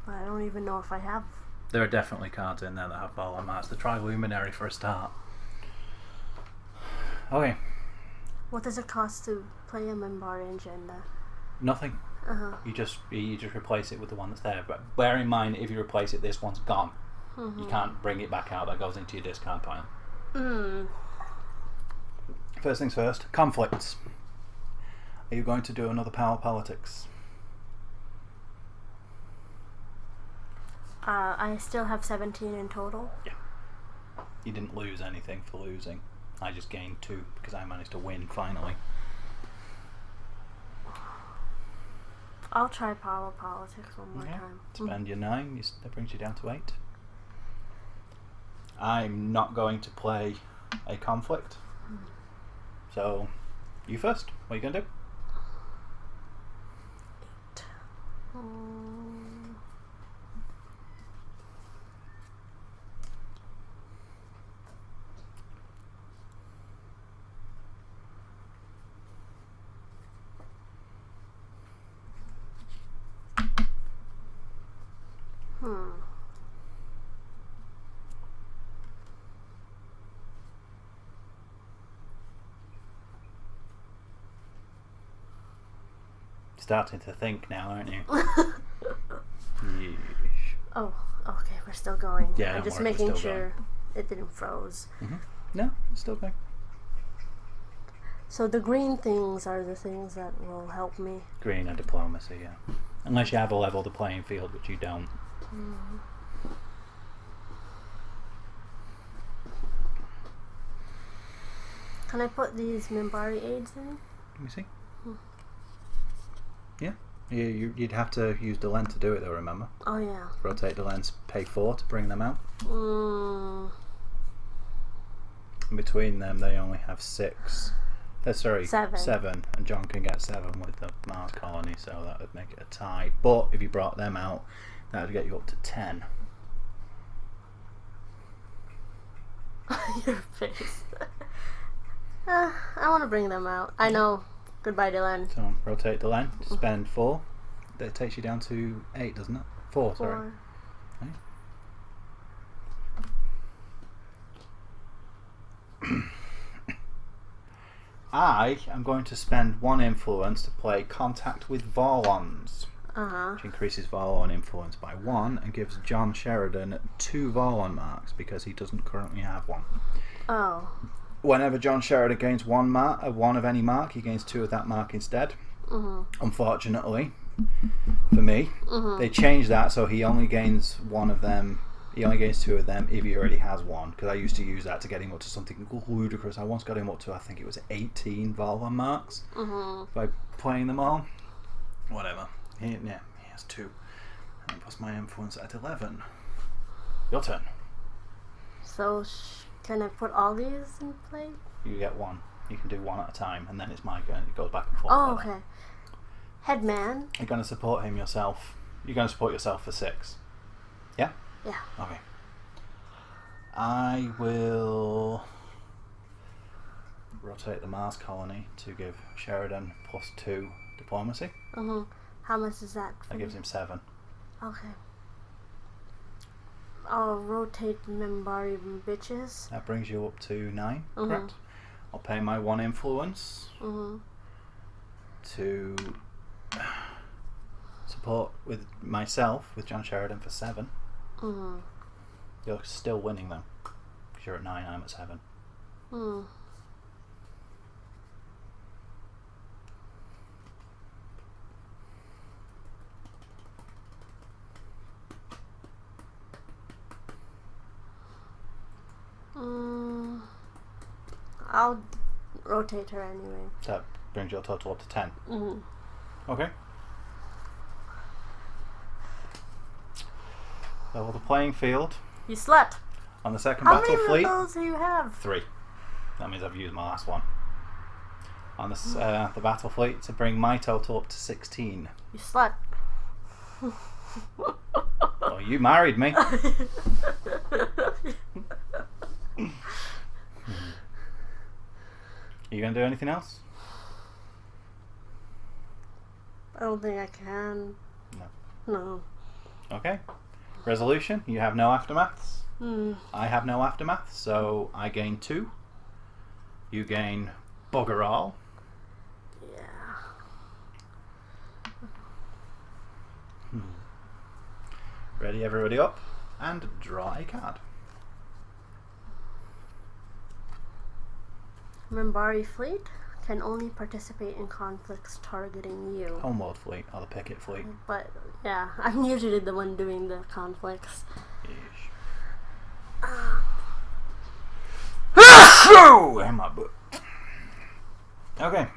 I don't even know if I have. There are definitely cards in there that have Vorlon match. The Triluminary for a start. Okay. What does it cost to play a Minbari agenda? Nothing. You just replace it with the one that's there. But bear in mind, if you replace it, this one's gone. You can't bring it back out. That goes into your discard pile. First things first. Conflicts. Are you going to do another power politics? I still have 17 in total. Yeah. You didn't lose anything for losing. I just gained 2 because I managed to win finally. I'll try power politics one more time. Spend your 9, that brings you down to 8. I'm not going to play a conflict. So, you first. What are you going to do? 8. Starting to think now, aren't you? Yeesh. Oh, okay, we're still going. Yeah, I'm just don't worry, we're making still sure it didn't froze. No, it's still going. So the green things are the things that will help me. Green and diplomacy, yeah. Unless you have a level the playing field, which you don't. Can I put these Minbari aids in? Let me see. Yeah. You'd have to use the lens to do it though, remember? Oh yeah. Rotate the lens, pay 4 to bring them out. In between them they only have 6. Sorry, 7. And John can get 7 with the Mars colony, so that would make it a tie. But if you brought them out, that would get you up to 10. Your face. I want to bring them out. I know. Goodbye, Dylan. So rotate the lens, spend 4. That takes you down to 8, doesn't it? 4, sorry. Okay. I am going to spend 1 influence to play Contact with Vorlons, which increases Vorlon influence by 1 and gives John Sheridan 2 Vorlon marks because he doesn't currently have 1. Oh. Whenever John Sheridan gains 1 of any mark, he gains 2 of that mark instead. Unfortunately, for me, they changed that so he only gains 1 of them. He only gains 2 of them if he already has 1, because I used to use that to get him up to something ludicrous. I once got him up to, I think it was 18 Vorlon marks by playing them all. Whatever. He has 2. And plus my influence at 11. Your turn. So, can I put all these in play? You get 1. You can do 1 at a time, and then it's my turn. It goes back and forth. Oh, okay. Headman. You're going to support him yourself. You're going to support yourself for 6. Yeah? Yeah. Okay. I will rotate the Mars colony to give Sheridan plus 2 diplomacy. How much is that? That gives him 7. Okay. I'll rotate the Minbari bitches. That brings you up to 9, correct? I'll pay my 1 influence to support with myself with John Sheridan for 7. You're still winning though, because you're at 9, I'm at 7. I'll rotate her anyway. That brings your total up to 10. Okay. Level the playing field. You slept. On the second How battle many fleet. of those do you have? 3. That means I've used my last one. On this, the battle fleet to bring my total up to 16. You slept. Oh, you married me. You gonna do anything else? I don't think I can. No. Okay. Resolution. You have no aftermaths. I have no aftermath, so I gain 2. You gain bugger all. Yeah. Ready, everybody up, and draw a card. Minbari fleet can only participate in conflicts targeting you. Homeworld fleet, or the picket fleet. But yeah, I'm usually the one doing the conflicts. Yeesh. Go! In my butt. Okay.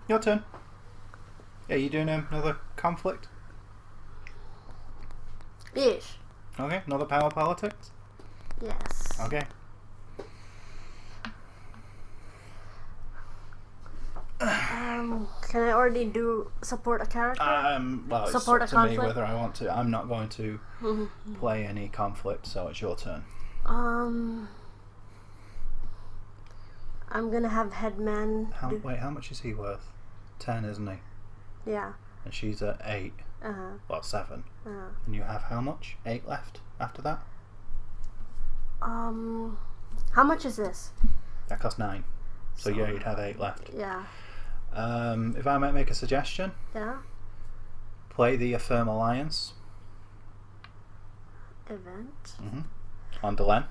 Your turn. Yeah, you doing another conflict? Yes. Okay, another power politics? Yes. Okay. Can I already do support a character? Well, it's Support up a to me conflict? whether I want to. I'm not going to play any conflict, so it's your turn. I'm gonna have Headman. Wait, how much is he worth? 10, isn't he? Yeah. And she's at 8. Well, 7. And you have how much? 8 left after that? How much is this? That costs 9. So yeah, you'd have 8 left. Yeah. If I might make a suggestion, Yeah. play the Affirm Alliance Event. on Delenn.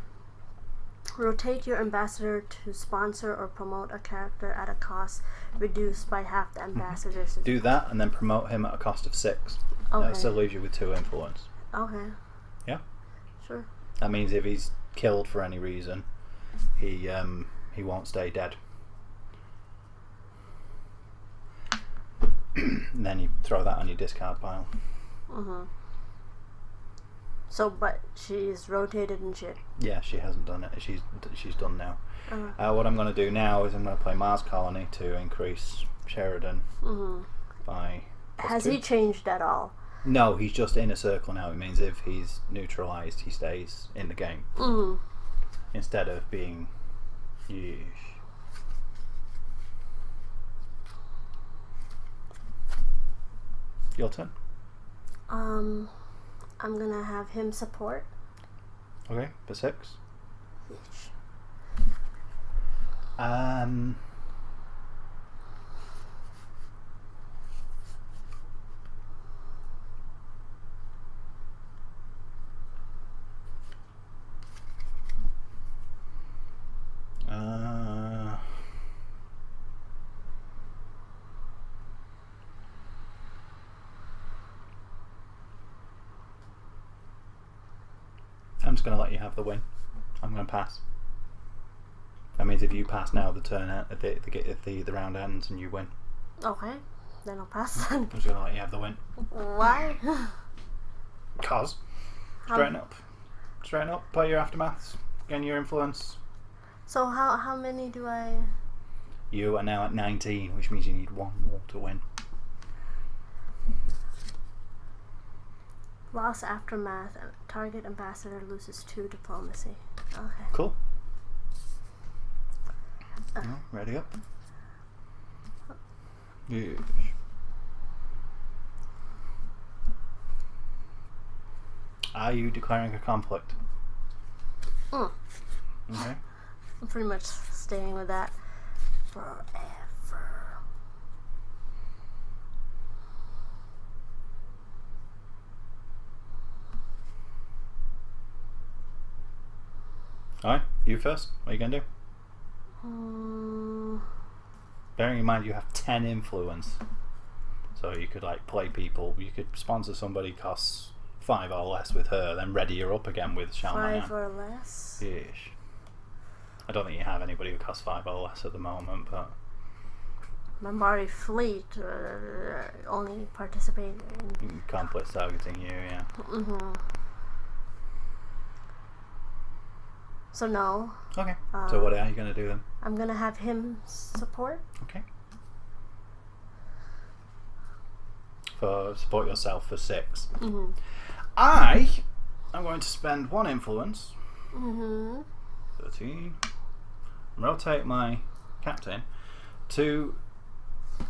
Rotate your ambassador to sponsor or promote a character at a cost reduced by half the ambassador's. Do that and then promote him at a cost of 6. Okay. That still leaves you with 2 influence. Okay. Yeah? Sure. That means if he's killed for any reason, he won't stay dead. And then you throw that on your discard pile. So, but she's rotated and shit. Yeah, she hasn't done it. She's done now. What I'm going to do now is I'm going to play Mars Colony to increase Sheridan by. Has +2. he changed at all? No, he's just in a circle now. It means if he's neutralised, he stays in the game instead of being. Yeesh. Your turn. I'm gonna have him support. Okay, for 6. Yes. I'm just going to let you have the win. I'm going to pass. That means if you pass now, the round ends and you win. Okay, then I'll pass. I'm just going to let you have the win. Why? Cause. Straighten up. Play your aftermaths. Gain your influence. So how many do I? You are now at 19, which means you need 1 more to win. Loss aftermath. Target ambassador loses 2 diplomacy. Okay. Cool. Ready up. Yes. Are you declaring a conflict? Okay. I'm pretty much staying with that forever. Alright, you first. What are you going to do? Bearing in mind you have 10 influence. So you could like play people. You could sponsor somebody costs 5 or less with her, then ready her up again with Shalmayan. 5 or less? Yes. I don't think you have anybody who costs 5 or less at the moment, but Minbari fleet only participate in conflicts targeting you, yeah. So no. Okay. So what are you going to do then? I'm gonna have him support. Okay. For support yourself for 6. I am going to spend 1 influence. 13. Rotate my captain to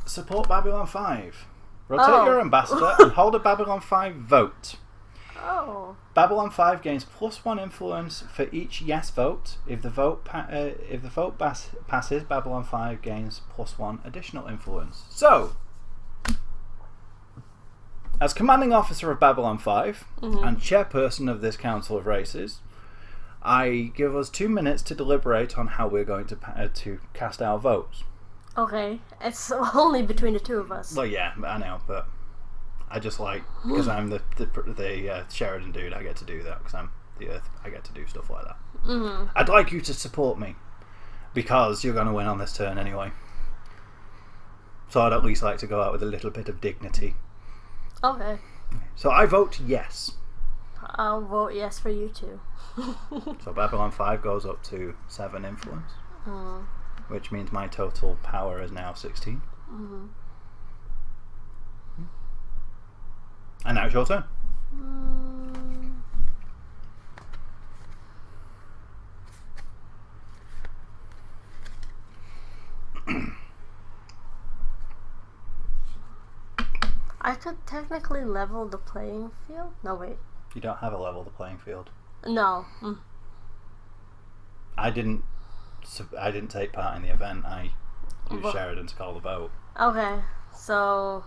support Babylon 5. Rotate your ambassador and hold a Babylon 5 vote. Oh. Babylon 5 gains +1 influence for each yes vote. If the vote passes, Babylon 5 gains +1 additional influence. So, as commanding officer of Babylon 5 and chairperson of this Council of Races, I give us 2 minutes to deliberate on how we're going to cast our votes. Okay, it's only between the 2 of us. Well, yeah, I know, but I just like, because I'm the Sheridan dude, I get to do that because I'm the earth, I get to do stuff like that. Mm-hmm. I'd like you to support me, because you're going to win on this turn anyway. So I'd at least like to go out with a little bit of dignity. Okay. So I vote yes. I'll vote yes for you too. So Babylon 5 goes up to 7 influence, which means my total power is now 16. Mm-hmm. And now it's your turn. I could technically level the playing field. No, wait. You don't have a level the playing field. No. I didn't take part in the event. I used Sheridan to call the vote. Okay, so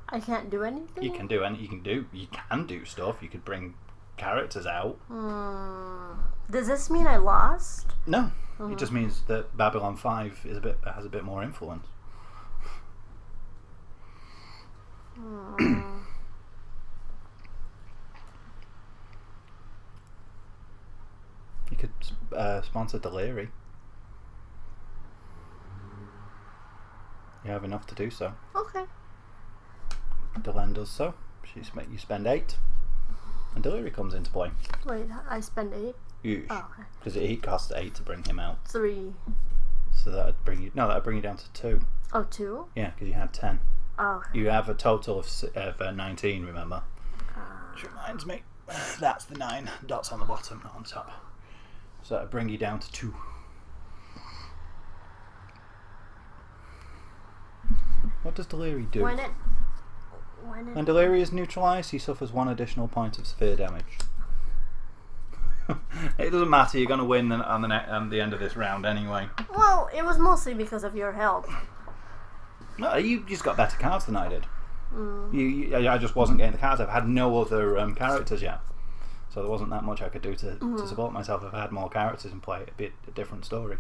I can't do anything. You can do stuff. You could bring characters out. Does this mean I lost? No, it just means that Babylon 5 has a bit more influence. You could sponsor Deliri. You have enough to do so. Okay. Delenn does so. You spend 8, and Deliri comes into play. Wait, I spend 8? Oh, okay. Because it costs 8 to bring him out. 3. So that'd bring you down to 2. Oh, 2? Yeah, because you had 10. Oh, okay. You have a total of 19, remember? Which reminds me, that's the 9 dots on the bottom, not on top. So that'd bring you down to 2. What does Deliri do? When Deliri is neutralised, he suffers 1 additional point of severe damage. It doesn't matter, you're going to win on the end of this round anyway. Well, it was mostly because of your help. No, you just got better cards than I did. I just wasn't getting the cards. I've had no other characters yet. So there wasn't that much I could do to support myself. If I had more characters in play, it'd be a different story.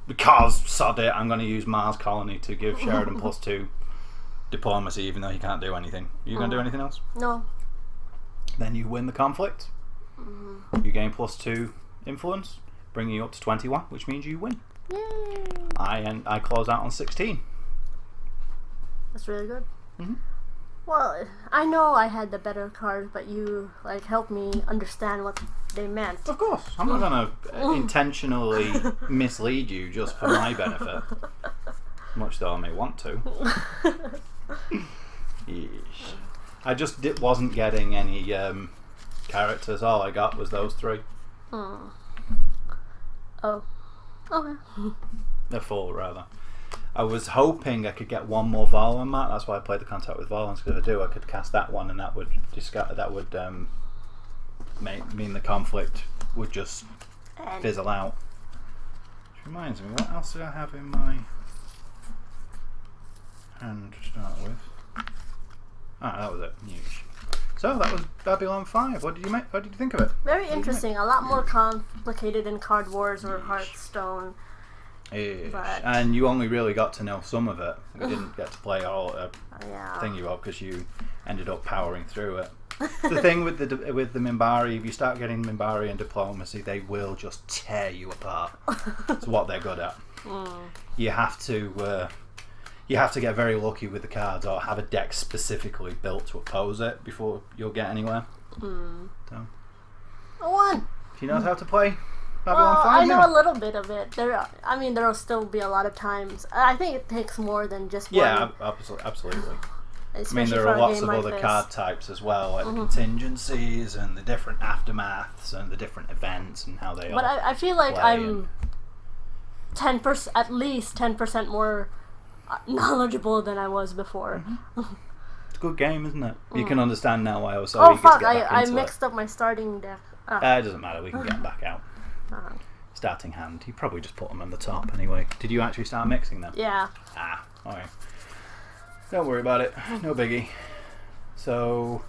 Because, sod it, I'm going to use Mars Colony to give Sheridan +2 diplomacy, even though he can't do anything. You going to do anything else? No. Then you win the conflict. You gain +2 influence, bringing you up to 21, which means you win. Yay! I close out on 16. That's really good. Well, I know I had the better cards, but you helped me understand what they meant. Of course, I'm not going to intentionally mislead you just for my benefit. Much though I may want to. Yeesh. I just wasn't getting any characters. All I got was those 3. Oh. Okay. They're 4 rather. I was hoping I could get 1 more Vorlon mark. That's why I played the contact with Vorlons, because if I do, I could cast that one, and that would mean the conflict would just fizzle out. Which reminds me, what else did I have in my hand to start with? That was it. Yeesh. So that was Babylon 5. What did you think of it? Very interesting. A lot more complicated than Card Wars or Hearthstone. And you only really got to know some of it. You didn't get to play all thing you up because you ended up powering through it. The thing with the Minbari, if you start getting Minbari and diplomacy, they will just tear you apart. It's what they're good at. You have to get very lucky with the cards, or have a deck specifically built to oppose it before you'll get anywhere. So, I won. She knows how to play Babylon 5 I know now. a little bit of it. There'll still be a lot of times. I think it takes more than just one. Yeah, absolutely. Especially there for are a lots game of like other this. card types as well, like the contingencies and the different aftermaths and the different events and how they But I feel like play I'm 10%, at least 10% more knowledgeable than I was before. It's a good game, isn't it? You can understand now why I was so Oh eager fuck! to get back I into mixed up my starting deck. It doesn't matter. We can get them back out. Starting hand. You probably just put them on the top anyway. Did you actually start mixing them? Yeah. Okay. Don't worry about it. No biggie. So,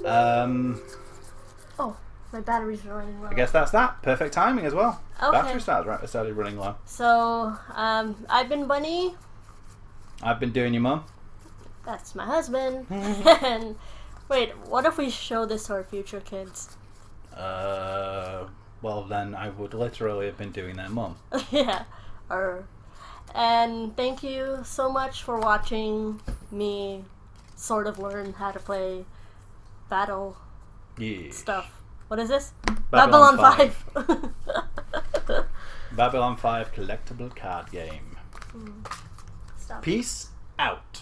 Oh, my batteries are running low. I guess that's that. Perfect timing as well. Okay. Battery started running low. So, I've been Bunny. I've been doing your mum. That's my husband. And wait, what if we show this to our future kids? Well, then I would literally have been doing their mum. Yeah. And thank you so much for watching me sort of learn how to play battle stuff. What is this? Babylon 5. Babylon 5 collectible card game. Stop. Peace out.